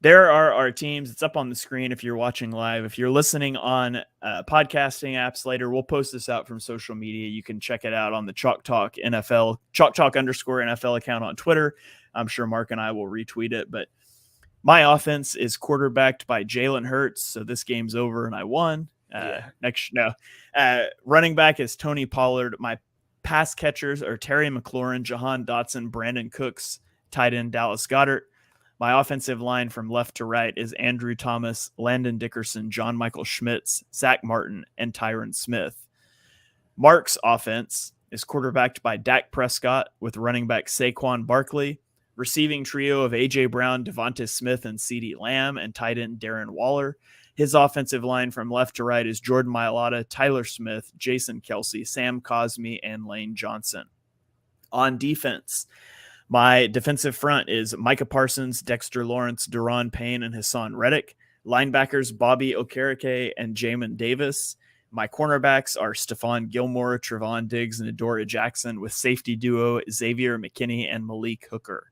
there are our teams. It's up on the screen if you're watching live. If you're listening on podcasting apps later, we'll post this out from social media. You can check it out on the Chalk Talk NFL, _NFL account on Twitter. I'm sure Mark and I will retweet it. But my offense is quarterbacked by Jalen Hurts, so this game's over and I won. Running back is Tony Pollard. My pass catchers are Terry McLaurin, Jahan Dotson, Brandon Cooks, tight end Dallas Goedert. My offensive line from left to right is Andrew Thomas, Landon Dickerson, John Michael Schmitz, Zack Martin, and Tyron Smith. Mark's offense is quarterbacked by Dak Prescott with running back Saquon Barkley, receiving trio of A.J. Brown, Devonta Smith, and CeeDee Lamb, and tight end Darren Waller. His offensive line from left to right is Jordan Mailata, Tyler Smith, Jason Kelsey, Sam Cosmi, and Lane Johnson. On defense, my defensive front is Micah Parsons, Dexter Lawrence, Daron Payne, and Hassan Reddick. Linebackers Bobby Okereke and Jamin Davis. My cornerbacks are Stephon Gilmore, Trevon Diggs, and Adoree Jackson, with safety duo Xavier McKinney and Malik Hooker.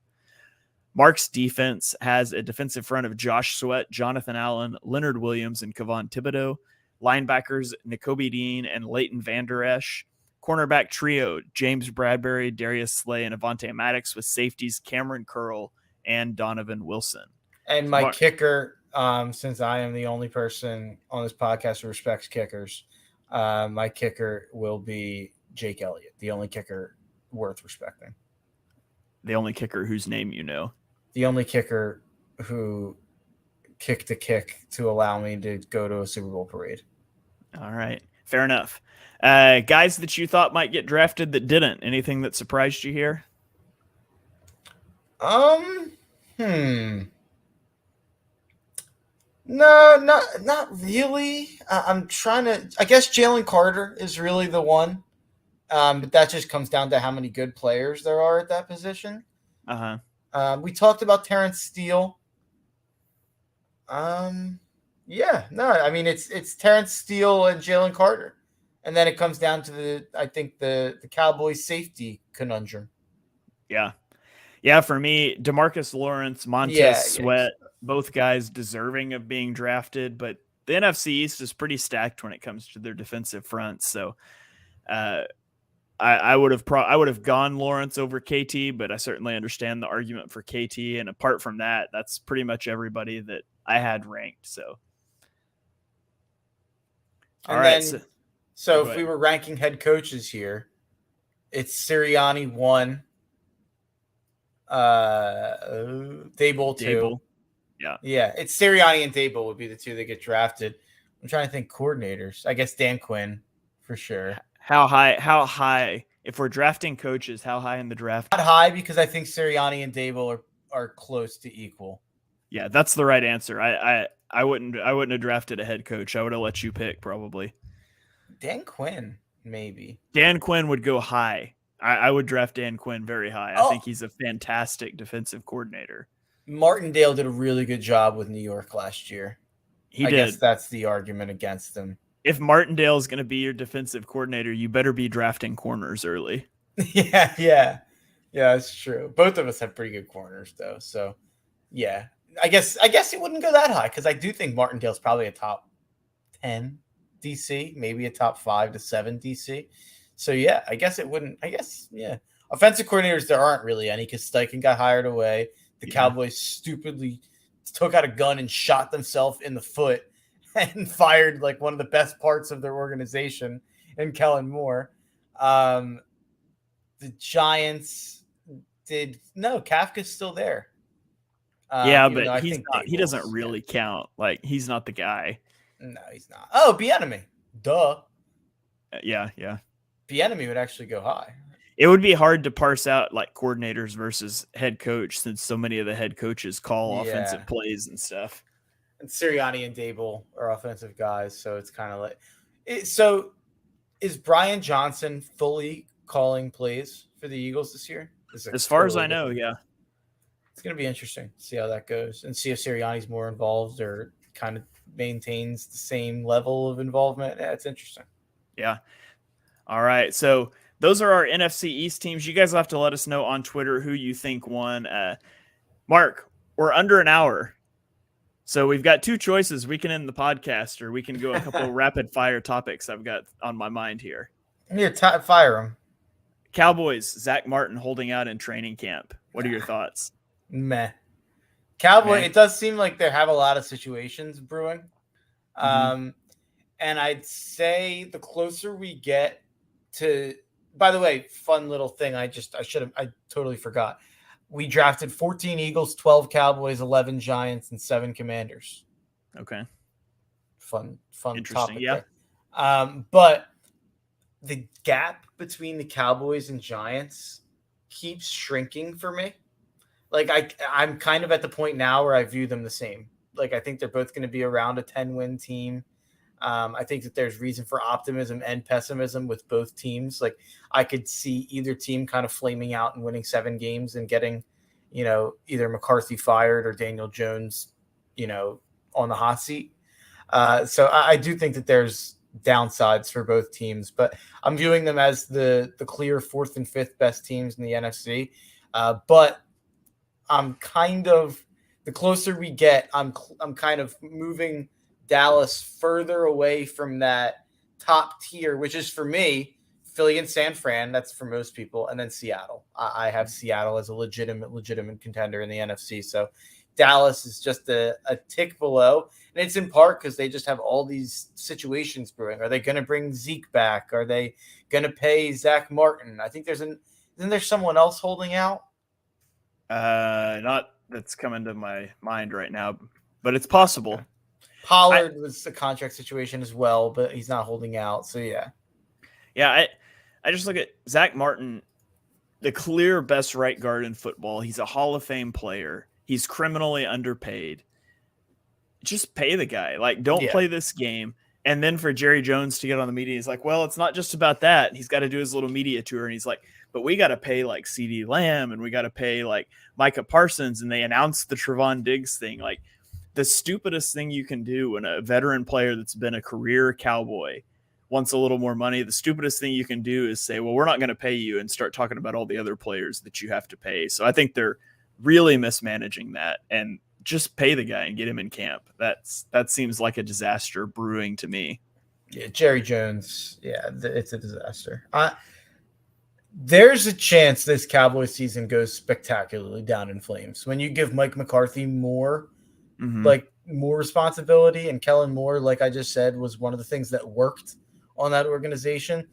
Mark's defense has a defensive front of Josh Sweat, Jonathan Allen, Leonard Williams, and Kevon Thibodeau. Linebackers Nakobe Dean and Leighton Vander Esch. Cornerback trio James Bradbury, Darius Slay, and Avonte Maddox, with safeties Cameron Curl and Donovan Wilson. And my kicker, since I am the only person on this podcast who respects kickers, my kicker will be Jake Elliott, the only kicker worth respecting. The only kicker whose name you know. The only kicker who kicked a kick to allow me to go to a Super Bowl parade. All right. Fair enough. Guys that you thought might get drafted that didn't. Anything that surprised you here? No, not really. I'm trying to. I guess Jalen Carter is really the one, but that just comes down to how many good players there are at that position. We talked about Terrence Steele. I mean it's Terrence Steele and Jalen Carter, and then it comes down to the Cowboys safety conundrum. Yeah. For me, DeMarcus Lawrence, Montez Sweat, both guys deserving of being drafted, but the NFC East is pretty stacked when it comes to their defensive fronts. So, I would have gone Lawrence over KT, but I certainly understand the argument for KT. And apart from that, that's pretty much everybody that I had ranked. So, So if we were ranking head coaches here, it's Sirianni 1, Daboll 2. Yeah. It's Sirianni and Daboll would be the two that get drafted. I'm trying to think coordinators. I guess Dan Quinn for sure. How high? If we're drafting coaches, how high in the draft? Not high, because I think Sirianni and Daboll are close to equal. Yeah, that's the right answer. I wouldn't have drafted a head coach. I would have let you pick probably. Dan Quinn, maybe. Dan Quinn would go high. I would draft Dan Quinn very high. I think he's a fantastic defensive coordinator. Martindale did a really good job with New York last year. I guess that's the argument against him. If Martindale is going to be your defensive coordinator, you better be drafting corners early. Yeah, that's true. Both of us have pretty good corners, though. So, yeah, I guess it wouldn't go that high, because I do think Martindale's probably a top 10 DC, maybe a top 5 to 7 DC. So, yeah, I guess it wouldn't. Offensive coordinators, there aren't really any, because Steichen got hired away. The Cowboys stupidly took out a gun and shot themselves in the foot and fired like one of the best parts of their organization in Kellen Moore. The Giants Kafka's still there. But he doesn't really count. Like, he's not the guy. No, he's not. Oh, Bieniemy. Duh. Yeah. Bieniemy would actually go high. It would be hard to parse out like coordinators versus head coach since so many of the head coaches call offensive plays and stuff. And Sirianni and Dable are offensive guys, so it's kind of like. So is Brian Johnson fully calling plays for the Eagles this year? As far as I know, yeah. It's going to be interesting to see how that goes and see if Sirianni's more involved or kind of maintains the same level of involvement. Yeah, it's interesting. Yeah. All right. So those are our NFC East teams. You guys will have to let us know on Twitter who you think won. Mark, we're under an hour. So we've got two choices. We can end the podcast or we can go a couple of rapid fire topics I've got on my mind here. Yeah, fire them. Cowboys, Zack Martin holding out in training camp. What are your thoughts? Meh. Cowboy, It does seem like they have a lot of situations brewing. Mm-hmm. And I'd say the closer we get to, by the way, fun little thing. I totally forgot. We drafted 14 Eagles, 12 Cowboys, 11 Giants, and 7 Commanders. Okay. Fun Interesting, topic. Yeah. There. But the gap between the Cowboys and Giants keeps shrinking for me. Like I'm kind of at the point now where I view them the same. Like I think they're both going to be around a 10-win team. I think that there's reason for optimism and pessimism with both teams. Like I could see either team kind of flaming out and winning 7 games and getting, either McCarthy fired or Daniel Jones, on the hot seat. So I do think that there's downsides for both teams, but I'm viewing them as the clear 4th and 5th best teams in the NFC. But I'm kind of, the closer we get, I'm kind of moving Dallas further away from that top tier, which is for me, Philly and San Fran. That's for most people. And then Seattle. I have Seattle as a legitimate contender in the NFC. So Dallas is just a tick below. And it's in part because they just have all these situations brewing. Are they going to bring Zeke back? Are they going to pay Zack Martin? I think isn't there someone else holding out? Not that's coming to my mind right now, but it's possible. Okay. Pollard was a contract situation as well, but he's not holding out. So yeah. I just look at Zack Martin, the clear best right guard in football. He's a Hall of Fame player. He's criminally underpaid. Just pay the guy. Like, don't play this game. And then for Jerry Jones to get on the media, he's like, well, it's not just about that. He's got to do his little media tour. And he's like, but we got to pay like CeeDee Lamb and we got to pay like Micah Parsons. And they announced the Trevon Diggs thing. Like the stupidest thing you can do when a veteran player that's been a career Cowboy wants a little more money, the stupidest thing you can do is say, well, we're not going to pay you and start talking about all the other players that you have to pay. So I think they're really mismanaging that and just pay the guy and get him in camp. That seems like a disaster brewing to me. Yeah, Jerry Jones. Yeah, it's a disaster. There's a chance this Cowboys season goes spectacularly down in flames when you give Mike McCarthy more responsibility, and Kellen Moore, like I just said, was one of the things that worked on that organization.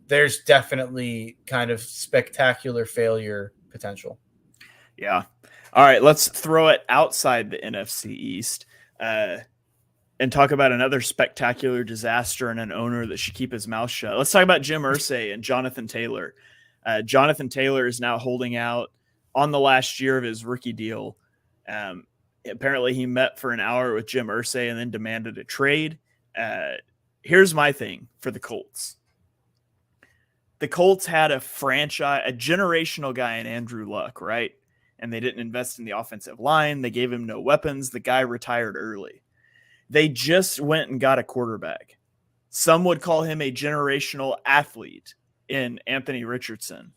There's definitely kind of spectacular failure potential. Yeah. All right, let's throw it outside the NFC East and talk about another spectacular disaster and an owner that should keep his mouth shut. Let's talk about Jim Irsay and Jonathan Taylor. Jonathan Taylor is now holding out on the last year of his rookie deal. Apparently he met for an hour with Jim Irsay and then demanded a trade. Here's my thing for the Colts. The Colts had a generational guy in Andrew Luck, right? And they didn't invest in the offensive line. They gave him no weapons. The guy retired early. They just went and got a quarterback. Some would call him a generational athlete in Anthony Richardson.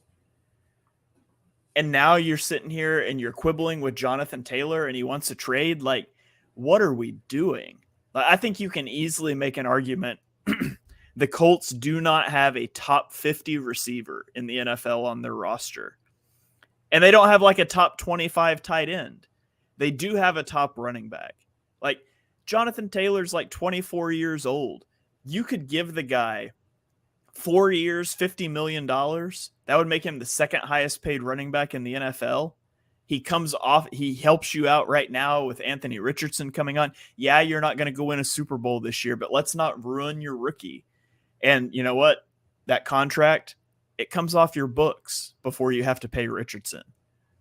And now you're sitting here and you're quibbling with Jonathan Taylor and he wants a trade. Like, what are we doing? I think you can easily make an argument. The Colts do not have a top 50 receiver in the NFL on their roster. And they don't have like a top 25 tight end. They do have a top running back. Like Jonathan Taylor's like 24 years old. You could give the guy 4 years, $50 million. That would make him the second highest paid running back in the NFL. He comes off, he helps you out right now with Anthony Richardson coming on. Yeah, you're not going to go win a Super Bowl this year, but let's not ruin your rookie. And you know what? That contract, it comes off your books before you have to pay Richardson.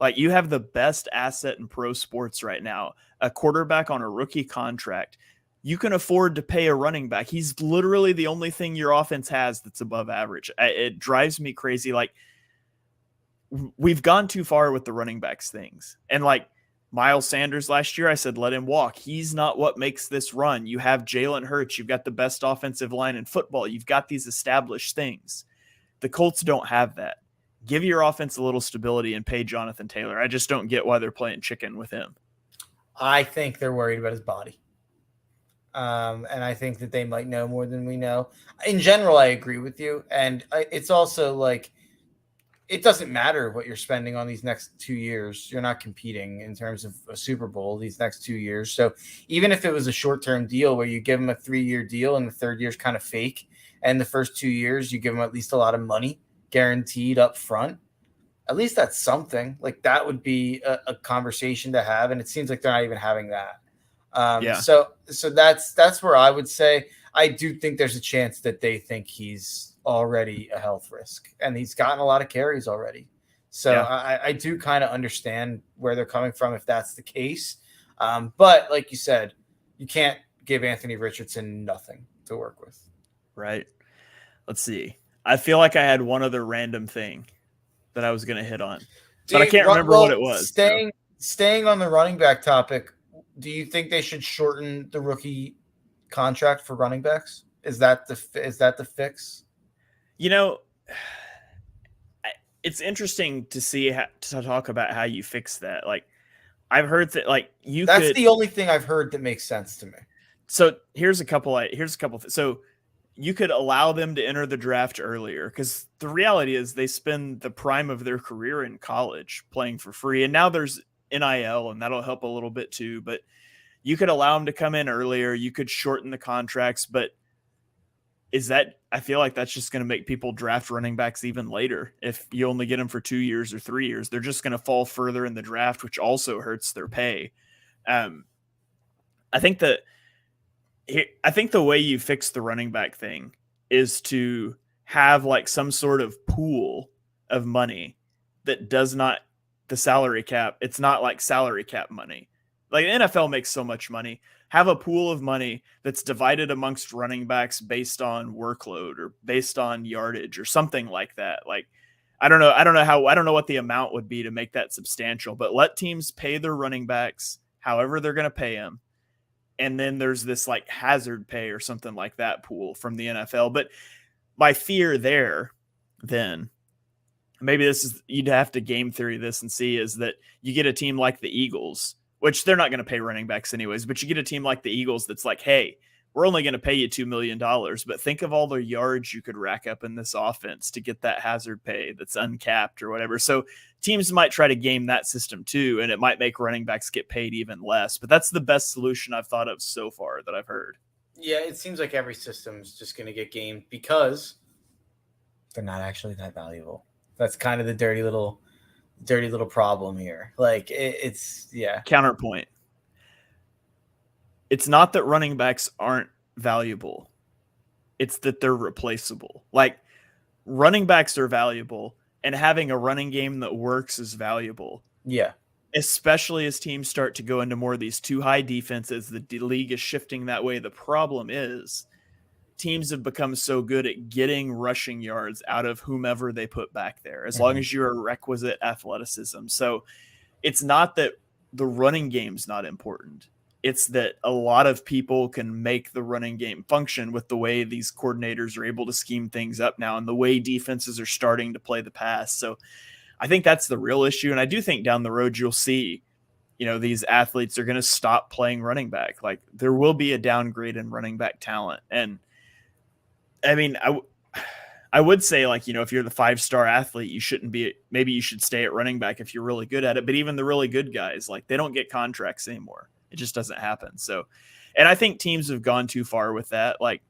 Like, you have the best asset in pro sports right now, a quarterback on a rookie contract. You can afford to pay a running back. He's literally the only thing your offense has that's above average. It drives me crazy. Like, we've gone too far with the running backs things. And like Miles Sanders last year, I said, let him walk. He's not what makes this run. You have Jalen Hurts. You've got the best offensive line in football. You've got these established things. The Colts don't have that. Give your offense a little stability and pay Jonathan Taylor. I just don't get why they're playing chicken with him. I think they're worried about his body. And I think that they might know more than we know. In general, I agree with you. And it's also like, it doesn't matter what you're spending on these next 2 years. You're not competing in terms of a Super Bowl these next 2 years. So even if it was a short-term deal where you give them a 3-year deal and the third year is kind of fake, and the first 2 years you give them at least a lot of money guaranteed up front, at least that's something. Like, that would be a conversation to have, and it seems like they're not even having that. So that's where I would say I do think there's a chance that they think he's already a health risk, and he's gotten a lot of carries already. So yeah. I do kind of understand where they're coming from if that's the case. But like you said, you can't give Anthony Richardson nothing to work with. Right. Let's see. I feel like I had one other random thing that I was going to hit on, but I can't remember what it was. Staying on the running back topic, do you think they should shorten the rookie contract for running backs? Is that the fix? You know, it's interesting to see to talk about how you fix that. Like, I've heard that, like, that's the only thing I've heard that makes sense to me. So here's a couple. So you could allow them to enter the draft earlier, because the reality is they spend the prime of their career in college playing for free, and now there's NIL, and that'll help a little bit too. But you could allow them to come in earlier. You could shorten the contracts, but I feel like that's just going to make people draft running backs even later. If you only get them for 2 years or 3 years, they're just going to fall further in the draft, which also hurts their pay. I think the way you fix the running back thing is to have like some sort of pool of money that does not the salary cap. It's not like salary cap money. Like, the NFL makes so much money. Have a pool of money that's divided amongst running backs based on workload or based on yardage or something like that. Like, I don't know what the amount would be to make that substantial, but let teams pay their running backs however they're going to pay them. And then there's this like hazard pay or something like that pool from the NFL. But my fear there, then, maybe you'd have to game theory this and see, is that you get a team like the Eagles, which they're not going to pay running backs anyways, but you get a team like the Eagles that's like, hey, we're only going to pay you $2 million, but think of all the yards you could rack up in this offense to get that hazard pay that's uncapped or whatever. So teams might try to game that system too, and it might make running backs get paid even less. But that's the best solution I've thought of so far that I've heard. Yeah, it seems like every system's just going to get gamed because they're not actually that valuable. That's kind of the dirty little problem here. Like, it's Counterpoint. It's not that running backs aren't valuable. It's that they're replaceable. Like, running backs are valuable, and having a running game that works is valuable. Yeah. Especially as teams start to go into more of these too high defenses. The league is shifting that way. The problem is teams have become so good at getting rushing yards out of whomever they put back there, as long as you're a requisite athleticism. So it's not that the running game's not important. It's that a lot of people can make the running game function with the way these coordinators are able to scheme things up now and the way defenses are starting to play the pass. So I think that's the real issue. And I do think down the road, you'll see, these athletes are going to stop playing running back. Like, there will be a downgrade in running back talent. And I mean, I would say, like, if you're the 5-star athlete, maybe you should stay at running back if you're really good at it. But even the really good guys, like, they don't get contracts anymore. It just doesn't happen. So, and I think teams have gone too far with that. Like,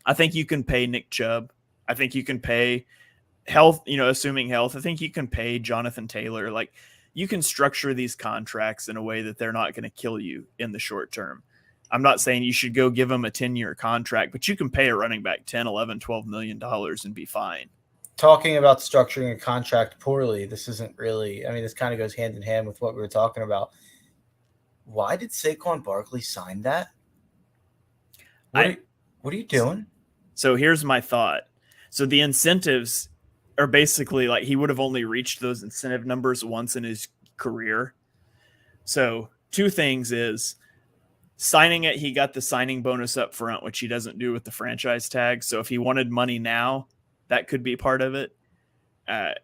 I think you can pay Nick Chubb. I think you can pay health, assuming health. I think you can pay Jonathan Taylor. Like, you can structure these contracts in a way that they're not going to kill you in the short term. I'm not saying you should go give them a 10-year contract, but you can pay a running back 10, 11, 12 million dollars and be fine. Talking about structuring a contract poorly, this isn't really, I mean, this kind of goes hand in hand with what we were talking about. Why did Saquon Barkley sign that? What are you doing? So here's my thought. So the incentives are basically like he would have only reached those incentive numbers once in his career. So two things is signing it, he got the signing bonus up front, which he doesn't do with the franchise tag. So if he wanted money now, that could be part of it.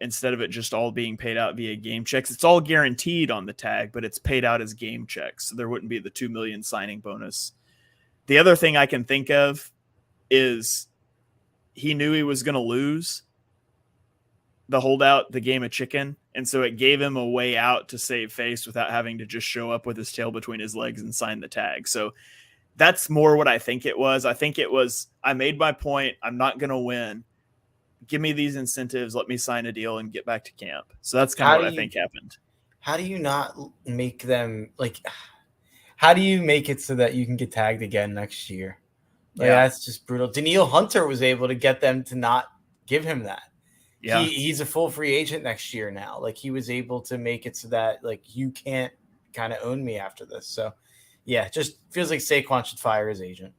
Instead of it just all being paid out via game checks. It's all guaranteed on the tag, but it's paid out as game checks. So there wouldn't be the $2 million signing bonus. The other thing I can think of is he knew he was going to lose the holdout, the game of chicken. And so it gave him a way out to save face without having to just show up with his tail between his legs and sign the tag. So that's more what I think it was. I think it was, I made my point. I'm not going to win. Give me these incentives. Let me sign a deal and get back to camp. So that's kind of what I think happened. How do you not make them like, how do you make it so that you can get tagged again next year? Like, that's just brutal. Danielle Hunter was able to get them to not give him that. Yeah. He's a full free agent next year now. Like he was able to make it so that like you can't kind of own me after this. So yeah, just feels like Saquon should fire his agent.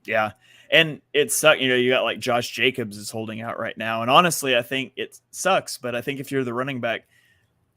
Yeah. And it sucks. You know, you got like Josh Jacobs is holding out right now. And honestly, I think it sucks. But I think if you're the running back,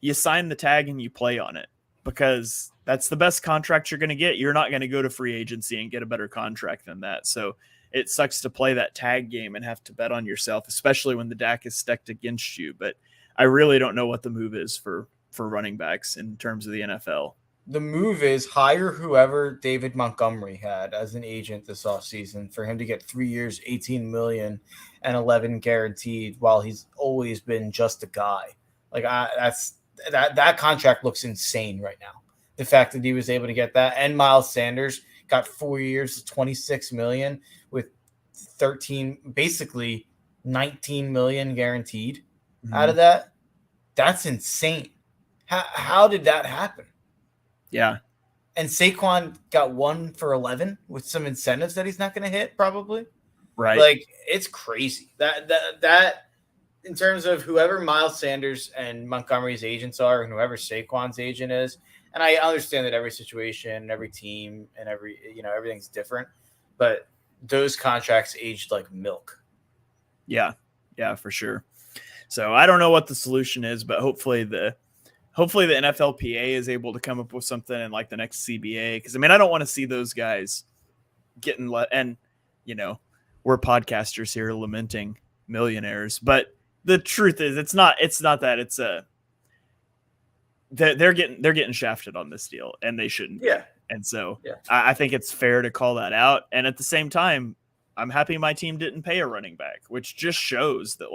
you sign the tag and you play on it because that's the best contract you're going to get. You're not going to go to free agency and get a better contract than that. So it sucks to play that tag game and have to bet on yourself, especially when the DAC is stacked against you. But I really don't know what the move is for running backs in terms of the NFL. The move is hire whoever David Montgomery had as an agent this offseason for him to get 3 years, 18 million and 11 guaranteed while he's always been just a guy. Like that contract looks insane right now. The fact that he was able to get that, and Miles Sanders got 4 years, 26 million with 13, basically 19 million guaranteed out of that. That's insane. How did that happen? Yeah. And Saquon got 1 for 11 with some incentives that he's not going to hit probably. Right. Like it's crazy that in terms of whoever Miles Sanders and Montgomery's agents are and whoever Saquon's agent is. And I understand that every situation, every team and everything's different, but those contracts aged like milk. Yeah. Yeah, for sure. So I don't know what the solution is, but hopefully the NFLPA is able to come up with something in like the next CBA. Cause I mean, I don't want to see those guys getting and we're podcasters here lamenting millionaires, but the truth is it's not that it's they're getting shafted on this deal and they shouldn't. Yeah. And so I think it's fair to call that out. And at the same time, I'm happy my team didn't pay a running back, which just shows that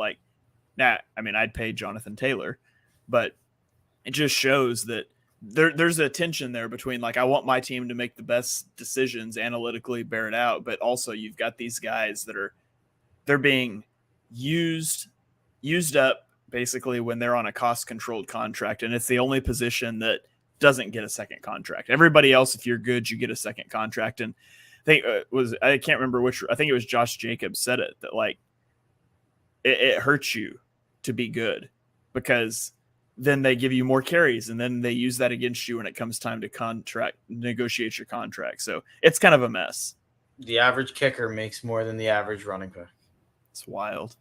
I'd pay Jonathan Taylor, but it just shows that there's a tension there between like, I want my team to make the best decisions analytically, bear it out. But also you've got these guys that they're being used up basically when they're on a cost controlled contract. And it's the only position that doesn't get a second contract. Everybody else, if you're good, you get a second contract. And I can't remember I think it was Josh Jacobs said it, that like it hurts you to be good because then they give you more carries and then they use that against you when it comes time to negotiate your contract. So it's kind of a mess. The average kicker makes more than the average running back. It's wild.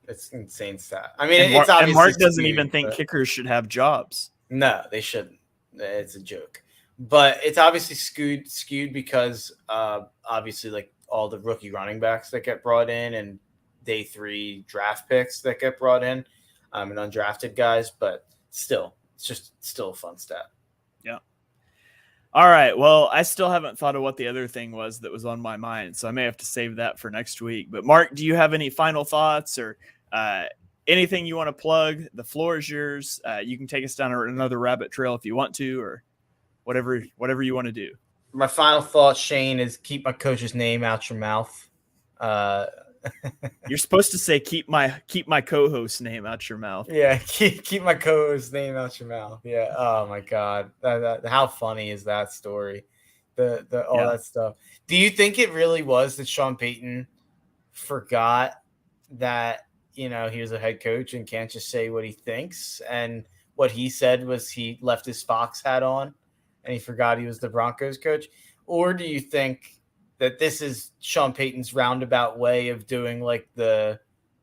It's insane stat. I mean, it's obviously. And Mark doesn't even think kickers should have jobs. No, they shouldn't. It's a joke. But it's obviously skewed because obviously like all the rookie running backs that get brought in and day 3 draft picks that get brought in and undrafted guys. But still, it's still a fun stat. Yeah. All right. Well, I still haven't thought of what the other thing was that was on my mind, so I may have to save that for next week. But Mark, do you have any final thoughts or anything you want to plug? The floor is yours. You can take us down another rabbit trail if you want to, or whatever you want to do. My final thought, Shane, is keep my coach's name out your mouth. You're You're supposed to say keep my co-host name out your mouth. Yeah, keep my co-host's name out your mouth. Yeah. Oh my God. How funny is that story? All that stuff. Do you think it really was that Sean Payton forgot that, he was a head coach and can't just say what he thinks? And what he said was he left his Fox hat on and he forgot he was the Broncos coach? Or do you think that this is Sean Payton's roundabout way of doing like the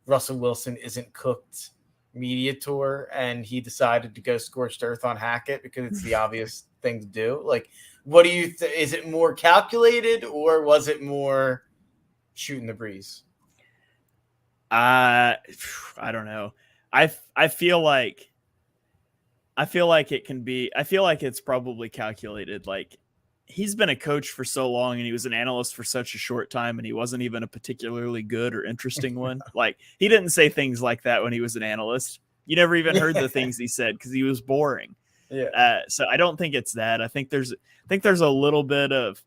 Russell Wilson isn't cooked media tour, and he decided to go scorched earth on Hackett because it's the obvious thing to do? Like, what do you is it more calculated, or was it more shooting the breeze? I don't know. I feel like it can be. I feel like it's probably calculated. Like, he's been a coach for so long and he was an analyst for such a short time, and he wasn't even a particularly good or interesting one. Like, he didn't say things like that when he was an analyst. You never even heard the things he said because he was boring. Yeah. So I don't think it's that. I think there's a little bit of,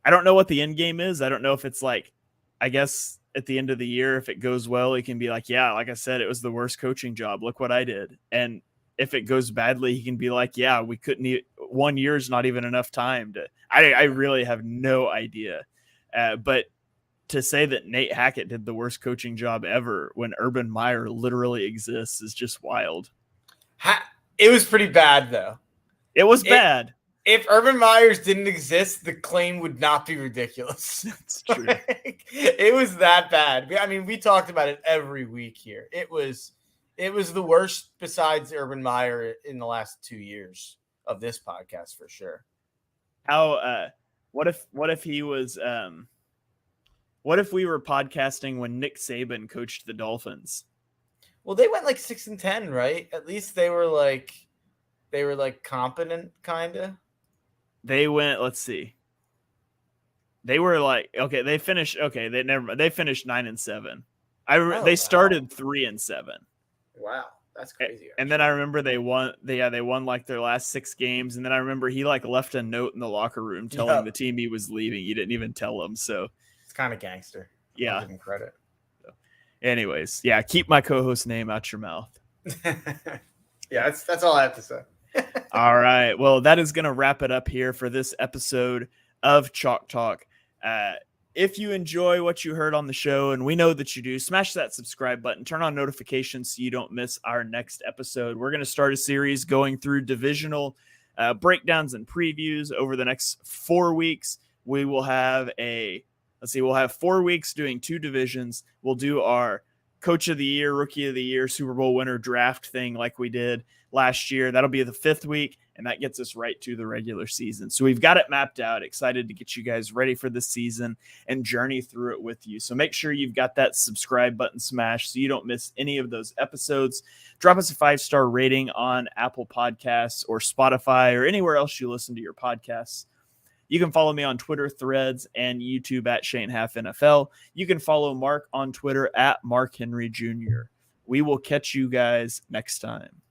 I don't know what the end game is. I don't know if it's like, I guess at the end of the year, if it goes well, he can be like, yeah, like I said, it was the worst coaching job. Look what I did. And if it goes badly, he can be like, yeah, we couldn't, 1 year's not even enough time to, I really have no idea. But to say that Nate Hackett did the worst coaching job ever when Urban Meyer literally exists is just wild. It was pretty bad, though. It was bad. If Urban Meyers didn't exist, the claim would not be ridiculous. That's true. It was that bad. I mean, we talked about it every week here. It was the worst besides Urban Meyer in the last 2 years of this podcast, for sure. How what if he was what if we were podcasting when Nick Saban coached the Dolphins? Well, they went like 6-10, right? At least they were like competent, kind of. They went, let's see. They were like, okay, they finished 9-7. They started 3-7. Wow, that's crazy. And then I remember they won like their last 6 games, and then I remember he like left a note in the locker room telling the team he was leaving. He didn't even tell them, so it's kind of gangster. Yeah, I'll give him credit. So, anyways, yeah, keep my co-host name out your mouth. Yeah, that's all I have to say. All right. Well, that is going to wrap it up here for this episode of Chalk Talk. If you enjoy what you heard on the show, and we know that you do, smash that subscribe button, turn on notifications so you don't miss our next episode. We're going to start a series going through divisional breakdowns and previews over the next 4 weeks. We will have we'll have 4 weeks doing 2 divisions. We'll do our Coach of the Year, Rookie of the Year, Super Bowl winner draft thing like we did last year. That'll be the 5th week, and that gets us right to the regular season. So we've got it mapped out. Excited to get you guys ready for this season and journey through it with you. So make sure you've got that subscribe button smashed so you don't miss any of those episodes. Drop us a 5-star rating on Apple Podcasts or Spotify or anywhere else you listen to your podcasts. You can follow me on Twitter, Threads, and YouTube at ShaneHalfNFL. You can follow Mark on Twitter at Mark Henry Jr. We will catch you guys next time.